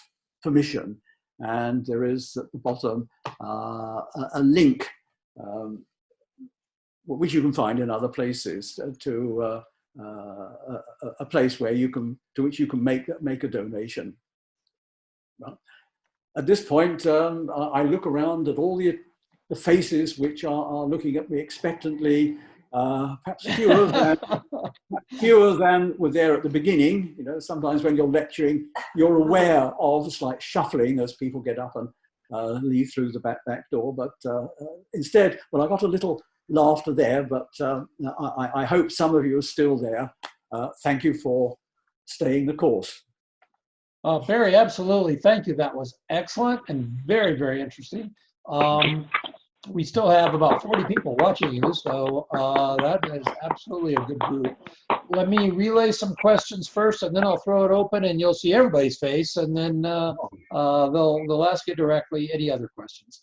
permission. And there is at the bottom a link, which you can find in other places, to a place where to which you can make a donation. Well, at this point, I look around at all the faces which are looking at me expectantly. Perhaps fewer than were there at the beginning. You know, sometimes when you're lecturing, you're aware of slight shuffling as people get up and leave through the back door. But instead, well, I got a little laughter there, but I hope some of you are still there. Thank you for staying the course. Barry, absolutely. Thank you. That was excellent and very, very interesting. We still have about 40 people watching you, so that is absolutely a good group. Let me relay some questions first, and then I'll throw it open, and you'll see everybody's face, and then they'll ask you directly any other questions.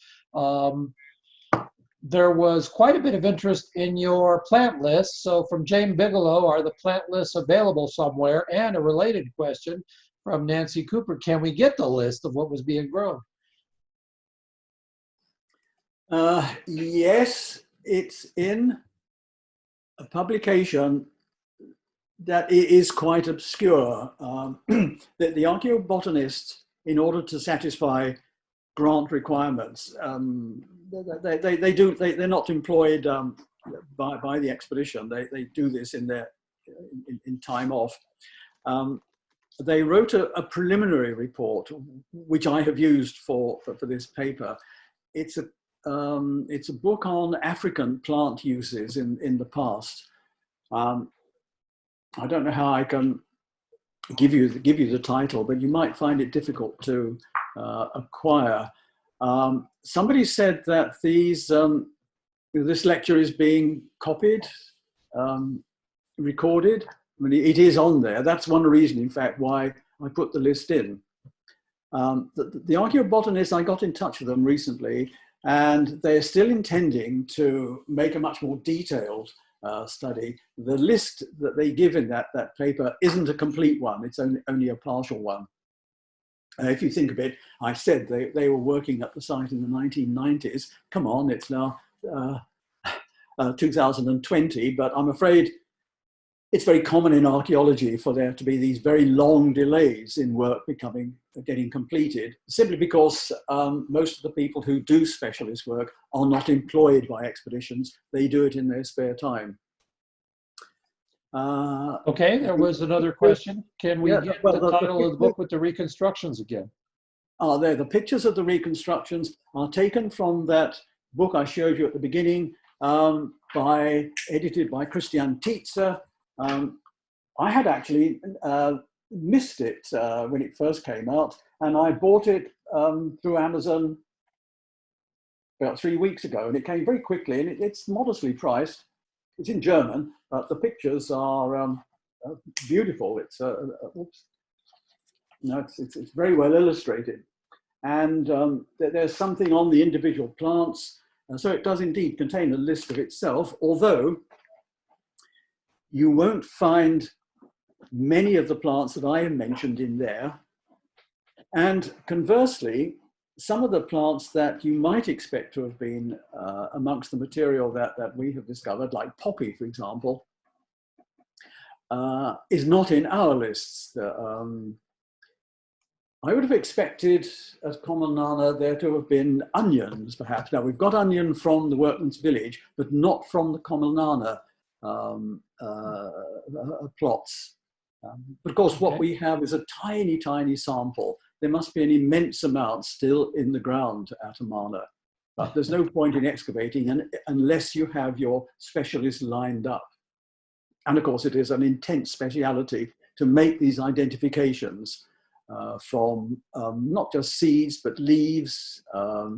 There was quite a bit of interest in your plant list. So from James Bigelow, are the plant lists available somewhere? And a related question, from Nancy Cooper. Can we get the list of what was being grown? Yes, it's in a publication that is quite obscure. The archaeobotanists, in order to satisfy grant requirements, they're not employed by the expedition. They do this in their in time off. They wrote a preliminary report, which I have used for this paper. It's a book on African plant uses in the past. I don't know how I can give you the title, but you might find it difficult to acquire. Somebody said that this lecture is being copied, recorded. I mean, it is on there. That's one reason, in fact, why I put the list in. The archaeobotanists, I got in touch with them recently, and they're still intending to make a much more detailed study. The list that they give in that paper isn't a complete one. It's only a partial one. If you think of it, I said they were working at the site in the 1990s. Come on, it's now 2020, but I'm afraid it's very common in archaeology for there to be these very long delays in work getting completed, simply because most of the people who do specialist work are not employed by expeditions. They do it in their spare time. Okay, there was another question. Can we get the title of the book with the reconstructions again? There, the pictures of the reconstructions are taken from that book I showed you at the beginning, edited by Christian Tietze. I had actually missed it when it first came out, and I bought it through Amazon about 3 weeks ago, and it came very quickly, and it's modestly priced. It's in German, but the pictures are beautiful. It's it's very well illustrated, and there's something on the individual plants, so it does indeed contain a list of itself, although you won't find many of the plants that I have mentioned in there. And conversely, some of the plants that you might expect to have been amongst the material that we have discovered, like poppy, for example, is not in our lists. I would have expected, as common nana, there to have been onions, perhaps. Now, we've got onion from the workman's village, but not from the common nana plots. But of course, what we have is a tiny, tiny sample. There must be an immense amount still in the ground at Amana. But there's no point in excavating unless you have your specialists lined up. And of course, it is an intense speciality to make these identifications from not just seeds, but leaves.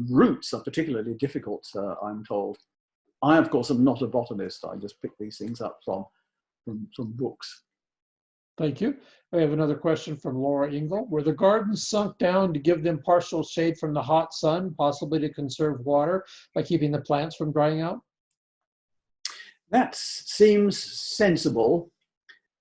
Roots are particularly difficult, I'm told. I, of course, am not a botanist. I just pick these things up from books. Thank you. We have another question from Laura Engel. Were the gardens sunk down to give them partial shade from the hot sun, possibly to conserve water by keeping the plants from drying out? That seems sensible.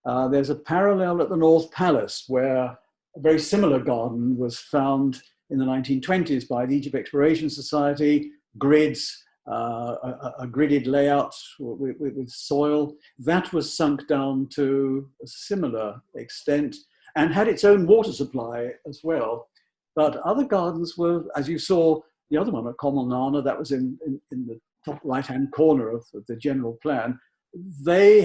There's a parallel at the North Palace where a very similar garden was found in the 1920s by the Egypt Exploration Society, grids, a gridded layout with soil. That was sunk down to a similar extent and had its own water supply as well. But other gardens were, as you saw, the other one at Common Nana, that was in the top right-hand corner of the general plan. They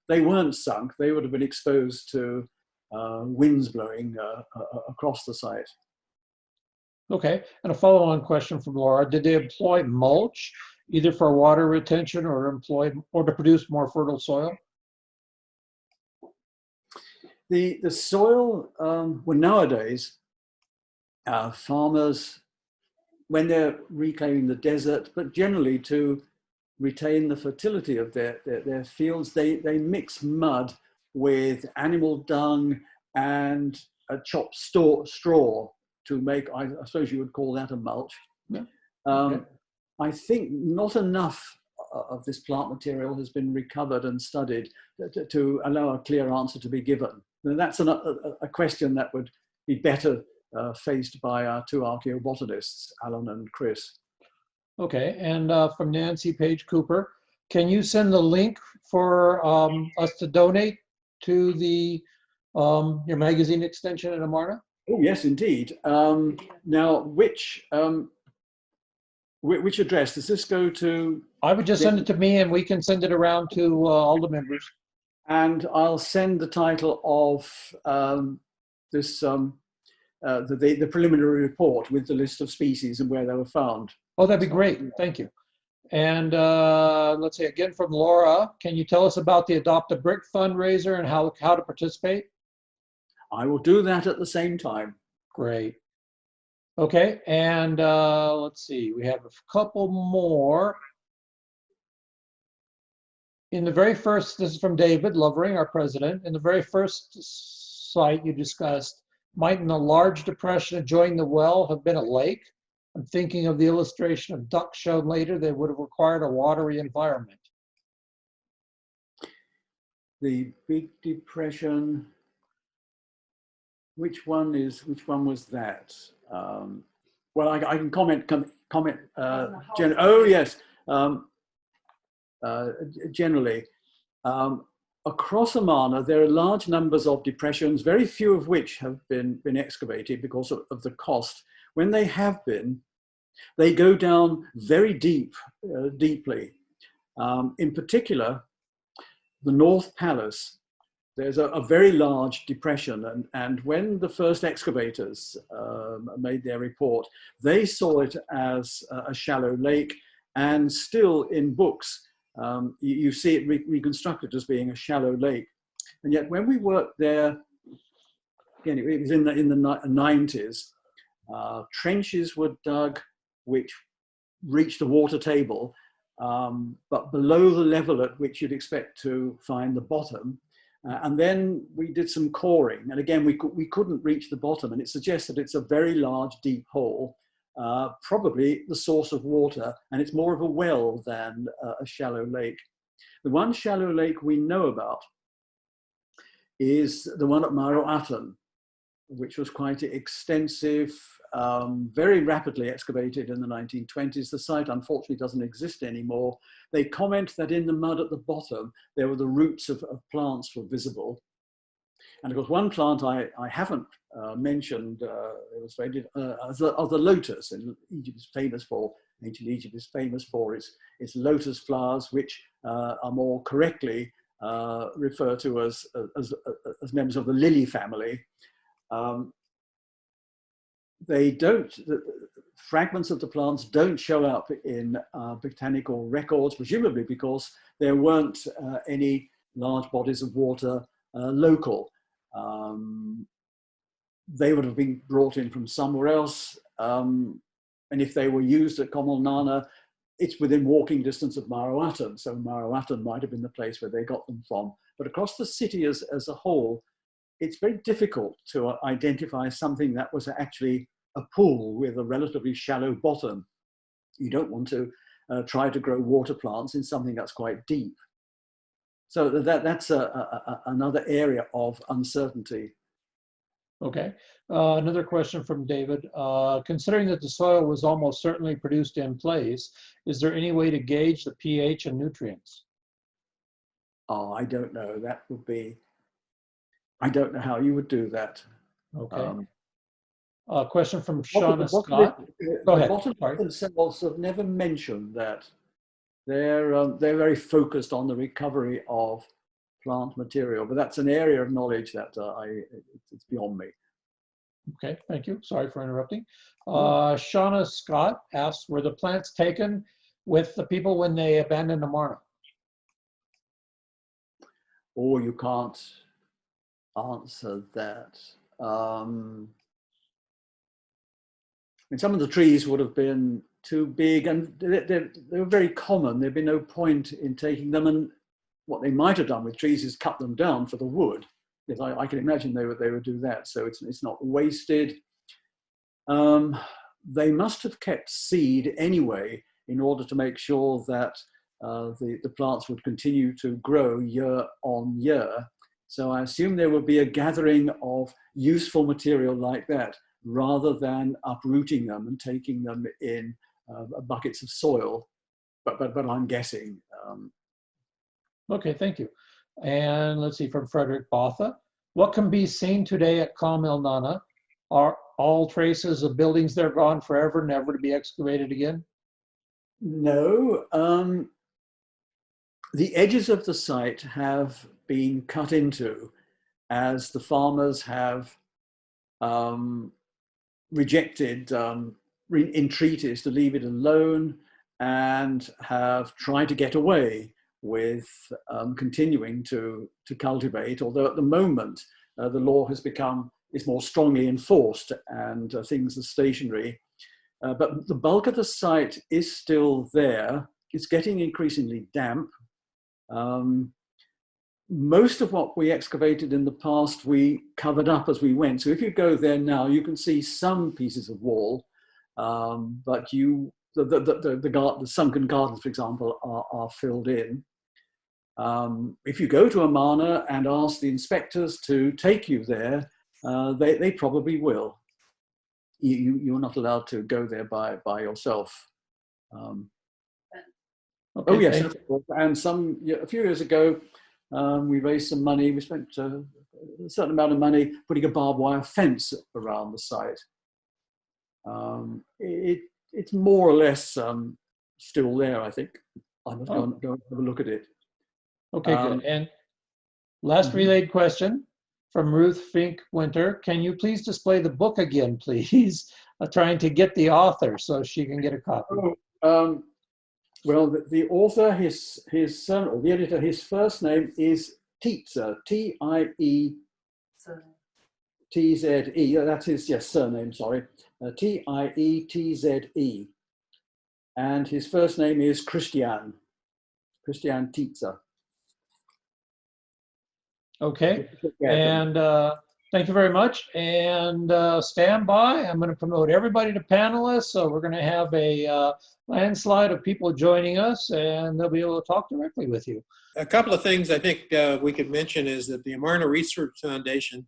weren't sunk. They would have been exposed to winds blowing across the site. Okay, and a follow-on question from Laura. Did they employ mulch, either for water retention or to produce more fertile soil? The soil, well, nowadays, farmers, when they're reclaiming the desert, but generally to retain the fertility of their fields, they mix mud with animal dung and a chopped straw to make, I suppose you would call that a mulch. Yeah. I think not enough of this plant material has been recovered and studied to allow a clear answer to be given. And that's a question that would be better faced by our two archaeobotanists, Alan and Chris. Okay, and from Nancy Page Cooper, can you send the link for us to donate to the your magazine extension at Amarna? Oh yes, indeed. Now, which address does this go to? I would just send it to me, and we can send it around to all the members. And I'll send the title of this the preliminary report with the list of species and where they were found. Oh, that'd be great. Thank you. And let's see, again from Laura, can you tell us about the Adopt a Brick fundraiser and how to participate? I will do that at the same time. Great. Okay, and let's see, we have a couple more. In the very first, this is from David Lovering, our president. In the very first site you discussed, might in a large depression adjoining the well have been a lake? I'm thinking of the illustration of ducks shown later. They would have required a watery environment. The Big Depression. Which one was that? Well, I can comment. Oh yes. Generally, across Amana, there are large numbers of depressions, very few of which have been excavated because of the cost. When they have been, they go down very deeply. In particular, the North Palace, there's a very large depression. And when the first excavators made their report, they saw it as a shallow lake, and still in books, you see it reconstructed as being a shallow lake. And yet when we worked there, again, it was in the 90s, trenches were dug which reached the water table, but below the level at which you'd expect to find the bottom. And then we did some coring, and again, we couldn't reach the bottom, and it suggests that it's a very large, deep hole, probably the source of water, and it's more of a well than a shallow lake. The one shallow lake we know about is the one at Maroatan, which was quite extensive, very rapidly excavated in the 1920s. The site unfortunately doesn't exist anymore. They comment that in the mud at the bottom, there were the roots of plants were visible. And of course, one plant I haven't mentioned, illustrated, are the lotus. And Egypt is famous for, ancient Egypt is famous for its lotus flowers, which are more correctly referred to as members of the lily family. Fragments of the plants don't show up in botanical records, presumably because there weren't any large bodies of water local. They would have been brought in from somewhere else. And if they were used at Komel Nana, it's within walking distance of Maroatan. So Maroatan might have been the place where they got them from. But across the city as a whole, it's very difficult to identify something that was actually a pool with a relatively shallow bottom. You don't want to try to grow water plants in something that's quite deep. So that's another area of uncertainty. Okay. Another question from David. Considering that the soil was almost certainly produced in place, is there any way to gauge the pH and nutrients? Oh, I don't know. That would be, I don't know how you would do that. Okay. Question from Shauna Scott. Go ahead. Botany themselves have never mentioned that. They're very focused on the recovery of plant material, but that's an area of knowledge that it's beyond me. Okay, thank you. Sorry for interrupting. Shauna Scott asks, were the plants taken with the people when they abandoned Amarna? Oh, you can't answer that. And some of the trees would have been too big, and they were very common. There'd be no point in taking them. And what they might have done with trees is cut them down for the wood. Yes, I can imagine they would do that. So it's not wasted. They must have kept seed anyway in order to make sure that the plants would continue to grow year on year. So I assume there would be a gathering of useful material like that, rather than uprooting them and taking them in buckets of soil. But I'm guessing. Okay, thank you. And let's see, from Frederick Botha. What can be seen today at Kamil Nana? Are all traces of buildings there gone forever, never to be excavated again? No. The edges of the site have been cut into as the farmers have rejected entreaties to leave it alone and have tried to get away with continuing to cultivate, although at the moment the law is more strongly enforced and things are stationary. But the bulk of the site is still there. It's getting increasingly damp. Most of what we excavated in the past, we covered up as we went. So if you go there now, you can see some pieces of wall, but the Sunken Gardens, for example, are filled in. If you go to Amana and ask the inspectors to take you there, they probably will. You're not allowed to go there by yourself. Okay, oh yes, and a few years ago, we raised some money. We spent a certain amount of money putting a barbed wire fence around the site. It's more or less still there, I think. I'm going to have a look at it. Okay, good. And last relayed question from Ruth Fink Winter. Can you please display the book again, please? Trying to get the author so she can get a copy. Well, the author, his son, or the editor, his first name is Tietze, T-I-E-T-Z-E. That's his surname, sorry. T-I-E-T-Z-E. And his first name is Christian Tietze. Okay, and thank you very much. And stand by. I'm going to promote everybody to panelists. So we're going to have a landslide of people joining us, and they'll be able to talk directly with you. A couple of things I think we could mention is that the Amarna Research Foundation,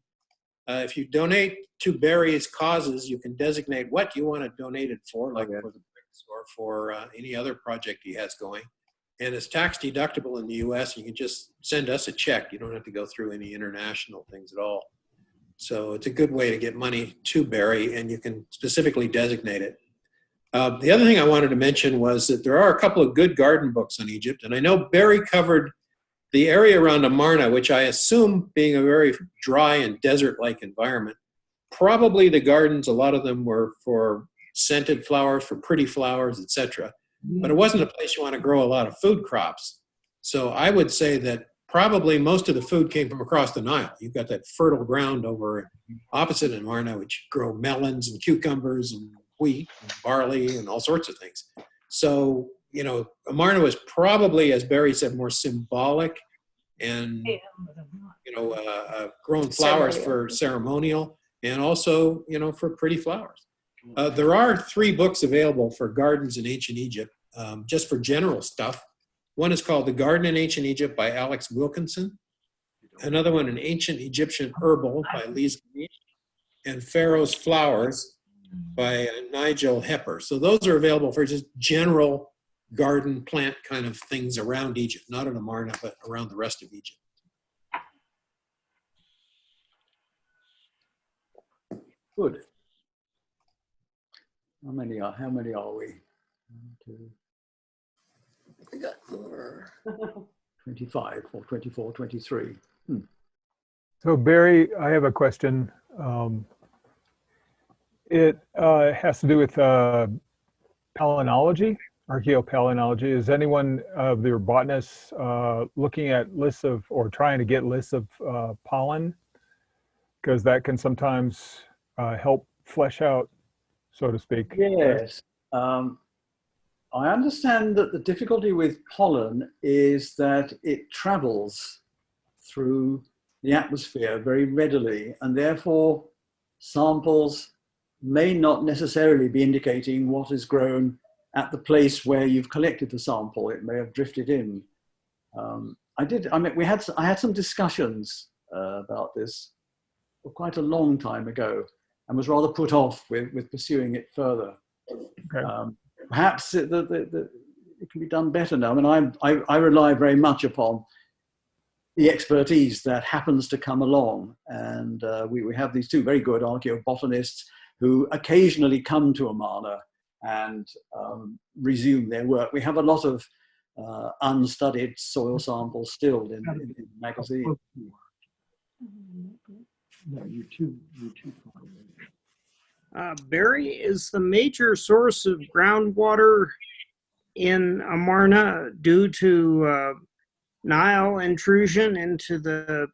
if you donate to Barry's causes, you can designate what you want to donate it for, like for the bricks or for any other project he has going. And it's tax deductible in the US. You can just send us a check. You don't have to go through any international things at all. So it's a good way to get money to Barry, and you can specifically designate it. The other thing I wanted to mention was that there are a couple of good garden books on Egypt. And I know Barry covered the area around Amarna, which I assume being a very dry and desert-like environment. Probably the gardens, a lot of them were for scented flowers, for pretty flowers, etc. But it wasn't a place you want to grow a lot of food crops. So I would say that probably most of the food came from across the Nile. You've got that fertile ground over opposite Amarna, which grow melons and cucumbers and wheat and barley and all sorts of things. So, you know, Amarna was probably, as Barry said, more symbolic and, you know, grown flowers for ceremonial and also, you know, for pretty flowers. There are 3 books available for gardens in ancient Egypt, just for general stuff. One is called The Garden in Ancient Egypt by Alex Wilkinson. Another one, An Ancient Egyptian Herbal by Lise Green, and Pharaoh's Flowers by Nigel Hepper. So those are available for just general garden plant kind of things around Egypt, not in Amarna, but around the rest of Egypt. Good. How many are we? 1, 2. We got more. 25 or 24, 23. So Barry, I have a question. It has to do with palynology, archaeopaleontology. Is anyone of your botanists looking at lists of, or trying to get lists of pollen? Because that can sometimes help flesh out, so to speak. Yes. I understand that the difficulty with pollen is that it travels through the atmosphere very readily, and therefore samples may not necessarily be indicating what is grown at the place where you've collected the sample. It may have drifted in. I had some discussions about this quite a long time ago and was rather put off with pursuing it further. Okay. Perhaps it can be done better now. I mean, I rely very much upon the expertise that happens to come along. And we have these two very good archaeobotanists who occasionally come to Amana and resume their work. We have a lot of unstudied soil samples still in the magazine. No, you're too Barry, is the major source of groundwater in Amarna due to Nile intrusion into the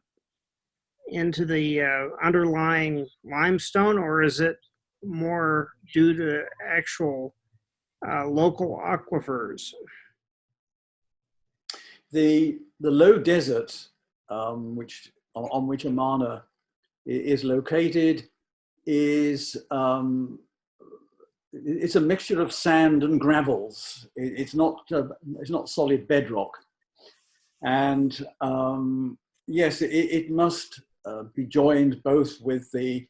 underlying limestone, or is it more due to actual local aquifers? The low desert, on which Amana is located, is it's a mixture of sand and gravels. It's not solid bedrock, and yes, it must be joined both with the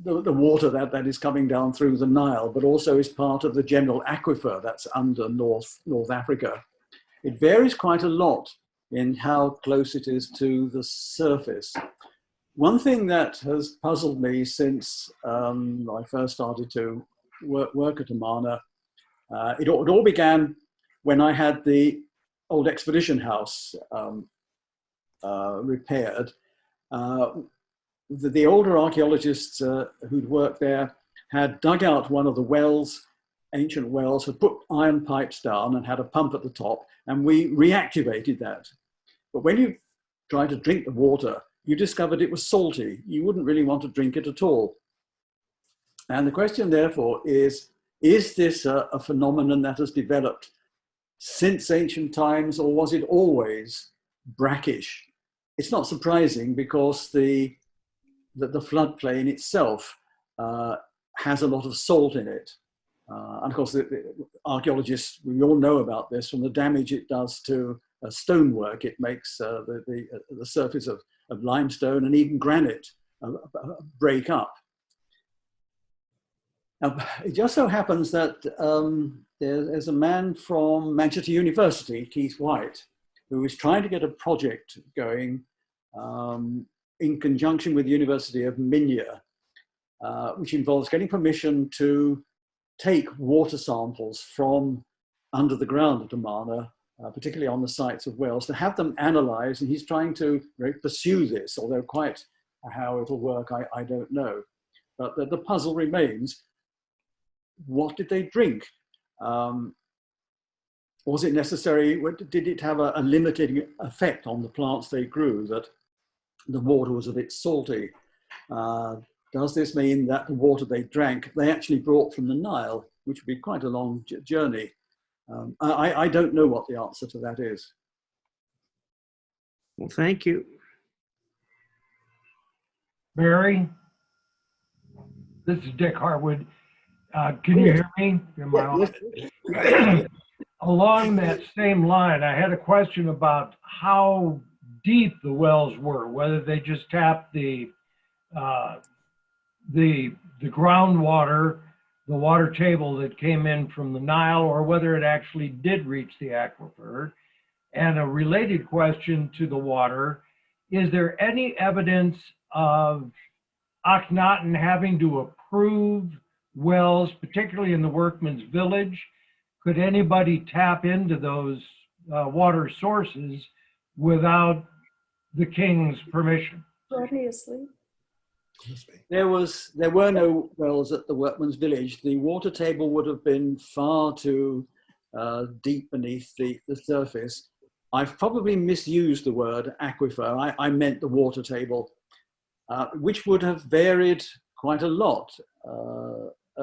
water that is coming down through the Nile, but also is part of the general aquifer that's under North Africa. It varies quite a lot in how close it is to the surface. One thing that has puzzled me since I first started to work at Amana, it all began when I had the old expedition house repaired. The older archaeologists who'd worked there had dug out one of the wells, ancient wells, had put iron pipes down and had a pump at the top, and we reactivated that. But when you tried to drink the water, you discovered it was salty. You wouldn't really want to drink it at all. And the question, therefore, is this a phenomenon that has developed since ancient times, or was it always brackish? It's not surprising, because the floodplain itself has a lot of salt in it. And of course, the archaeologists, we all know about this from the damage it does to stonework. It makes the surface of limestone and even granite break up. Now, it just so happens that there's a man from Manchester University, Keith White, who is trying to get a project going in conjunction with the University of Minya, which involves getting permission to take water samples from under the ground at Amana, particularly on the sites of wells, to have them analysed, and he's trying to pursue this, although quite how it'll work, I don't know. But the puzzle remains, what did they drink? Was it necessary, did it have a limiting effect on the plants they grew, that the water was a bit salty? Does this mean that the water they drank, they actually brought from the Nile, which would be quite a long journey? I don't know what the answer to that is. Well, thank you. Barry, this is Dick Harwood. Can you hear me? Am I on? Along that same line, I had a question about how deep the wells were, whether they just tapped the groundwater, the water table that came in from the Nile, or whether it actually did reach the aquifer. And a related question to the water, is there any evidence of Akhenaten having to approve wells, particularly in the workman's village? Could anybody tap into those water sources without the king's permission? Obviously. There were no wells at the workman's village. The water table would have been far too deep beneath the surface. I've probably misused the word aquifer. I meant the water table, which would have varied quite a lot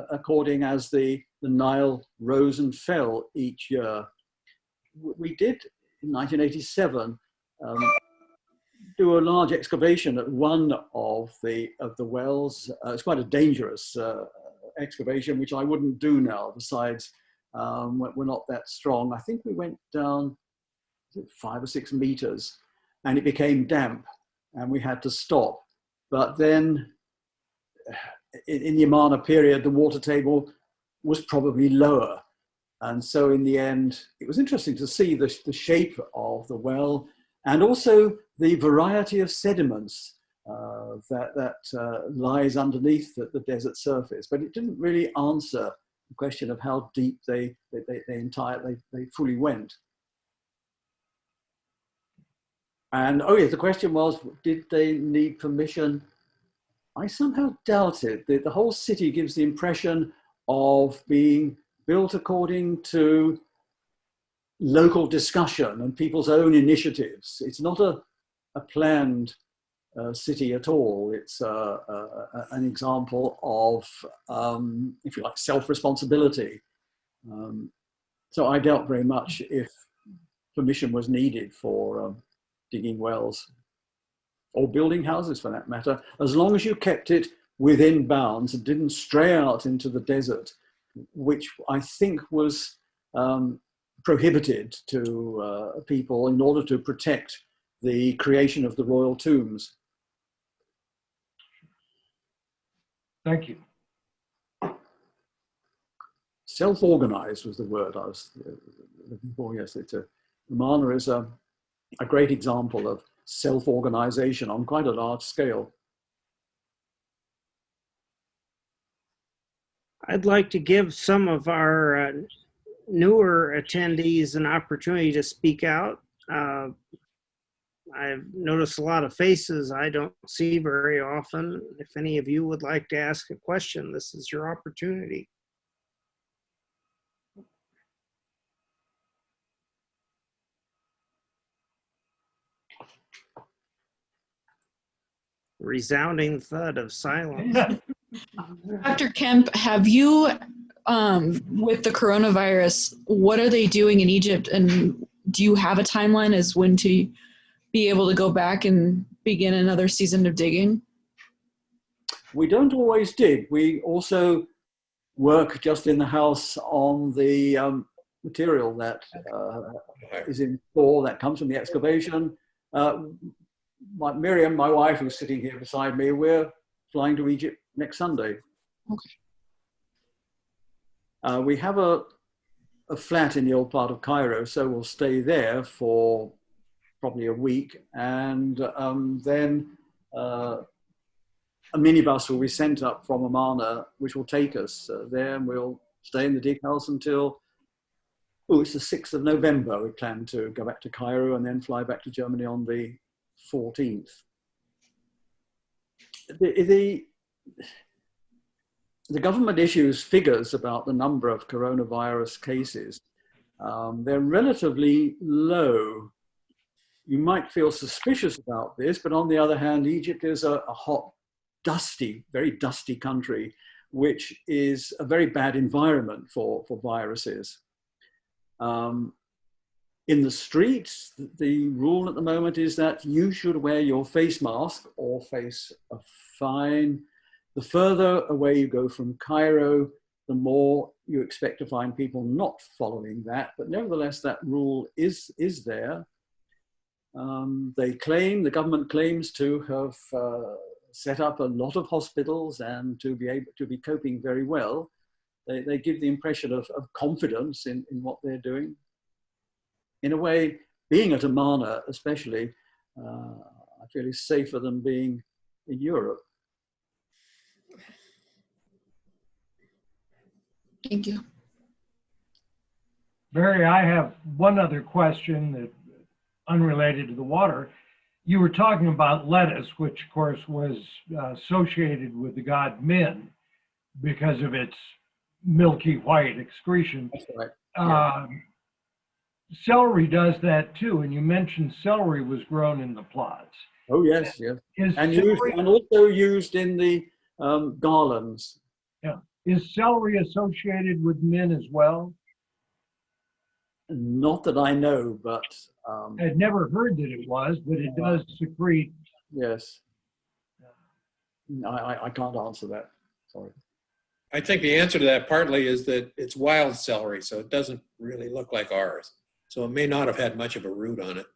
according as the Nile rose and fell each year. We did, in 1987, do a large excavation at one of the wells. It's quite a dangerous excavation, which I wouldn't do now. Besides, we're not that strong. I think we went down 5 or 6 meters, and it became damp, and we had to stop. But then, in the Amarna period, the water table was probably lower. And so in the end, it was interesting to see the shape of the well, and also the variety of sediments that lies underneath the desert surface. But it didn't really answer the question of how deep they fully went. And oh yes, the question was, did they need permission? I somehow doubt it. The whole city gives the impression of being built according to local discussion and people's own initiatives. It's not a planned city at all. It's an example of, if you like, self-responsibility. So I doubt very much if permission was needed for digging wells or building houses for that matter, as long as you kept it within bounds and didn't stray out into the desert, which I think was prohibited to people in order to protect the creation of the royal tombs. Thank you. Self-organized was the word I was looking for. Yes, Amana is a great example of self-organization on quite a large scale. I'd like to give some of our newer attendees an opportunity to speak out. I've noticed a lot of faces I don't see very often. If any of you would like to ask a question, this is your opportunity. Resounding thud of silence. Dr. Kemp, have you, with the coronavirus, what are they doing in Egypt? And do you have a timeline as when to be able to go back and begin another season of digging? We don't always dig. We also work just in the house on the material that is in store, that comes from the excavation. Miriam, my wife, who's sitting here beside me, we're flying to Egypt next Sunday. Okay. We have a flat in the old part of Cairo, so we'll stay there for probably a week, and then a minibus will be sent up from Amana, which will take us there, and we'll stay in the dig house until, it's the 6th of November. We plan to go back to Cairo and then fly back to Germany on the 14th. The government issues figures about the number of coronavirus cases. They're relatively low. You might feel suspicious about this, but on the other hand, Egypt is a hot, dusty, very dusty country, which is a very bad environment for viruses. In the streets, the rule at the moment is that you should wear your face mask or face a fine. The further away you go from Cairo, the more you expect to find people not following that. But nevertheless, that rule is there. The government claims to have set up a lot of hospitals and to be able to be coping very well. They give the impression of confidence in what they're doing. In a way, being at Amana especially, I feel is safer than being in Europe. Thank you. Barry, I have one other question that unrelated to the water. You were talking about lettuce, which of course was associated with the god Min because of its milky white excretion. That's right. Yeah. Celery does that too, and you mentioned celery was grown in the plots. Oh yes, yes. And also used in the garlands. Yeah. Is celery associated with Min as well? Not that I know, but I'd never heard that it was, but it does secrete. Yes. I can't answer that. Sorry. I think the answer to that partly is that it's wild celery, so it doesn't really look like ours. So it may not have had much of a root on it.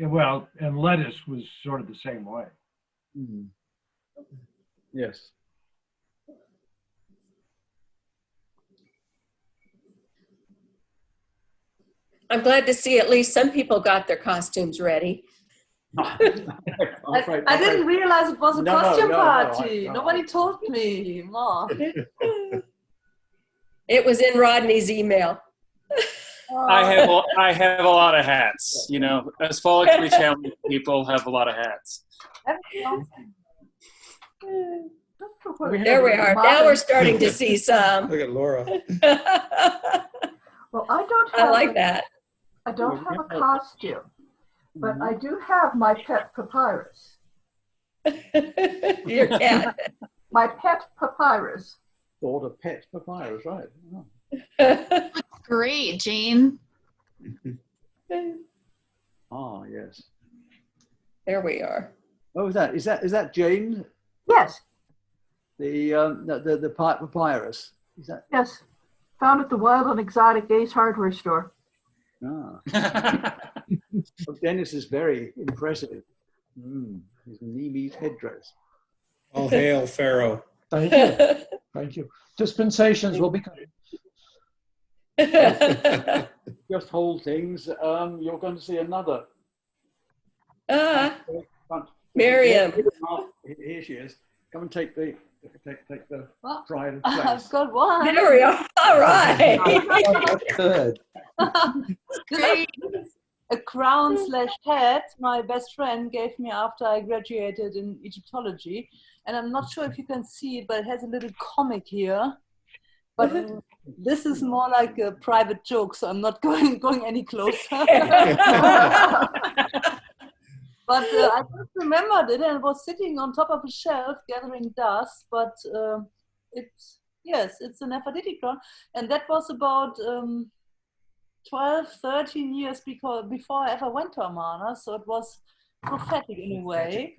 Well, and lettuce was sort of the same way. Mm. Yes. I'm glad to see at least some people got their costumes ready. I'm afraid- I didn't realize it was a costume no, party. Nobody told me. Ma. It was in Rodney's email. I have a lot of hats. You know, as follically challenged people have a lot of hats. There we are. Now we're starting to see some. Look at Laura. Well, I don't have I like that. I don't have a costume, but I do have my pet papyrus. Your cat. My pet papyrus. Thought a pet papyrus, right? Oh. Great, Jane. Ah, yes. There we are. Oh, is that Jane? Yes, The papyrus. Is that? yes. Found at the Wild and Exotic Ace hardware store. Ah. Well, Dennis is very impressive. His knee-meat headdress. All hail Pharaoh. Thank you. Thank you. Dispensations will be coming. Just hold things. You're going to see another. Miriam. Here she is. Come and take the pride of I've place. got one. There we are. All right. Good. Great. A crown/hat my best friend gave me after I graduated in Egyptology. And I'm not sure if you can see it, but it has a little comic here. But this is more like a private joke, so I'm not going any closer. But I just remembered it and it was sitting on top of a shelf gathering dust. But it's a Nefertiti crown. And that was about 12, 13 years before I ever went to Amana. So it was prophetic in a way.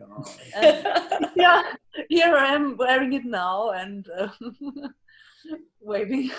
And, yeah, here I am wearing it now and waving.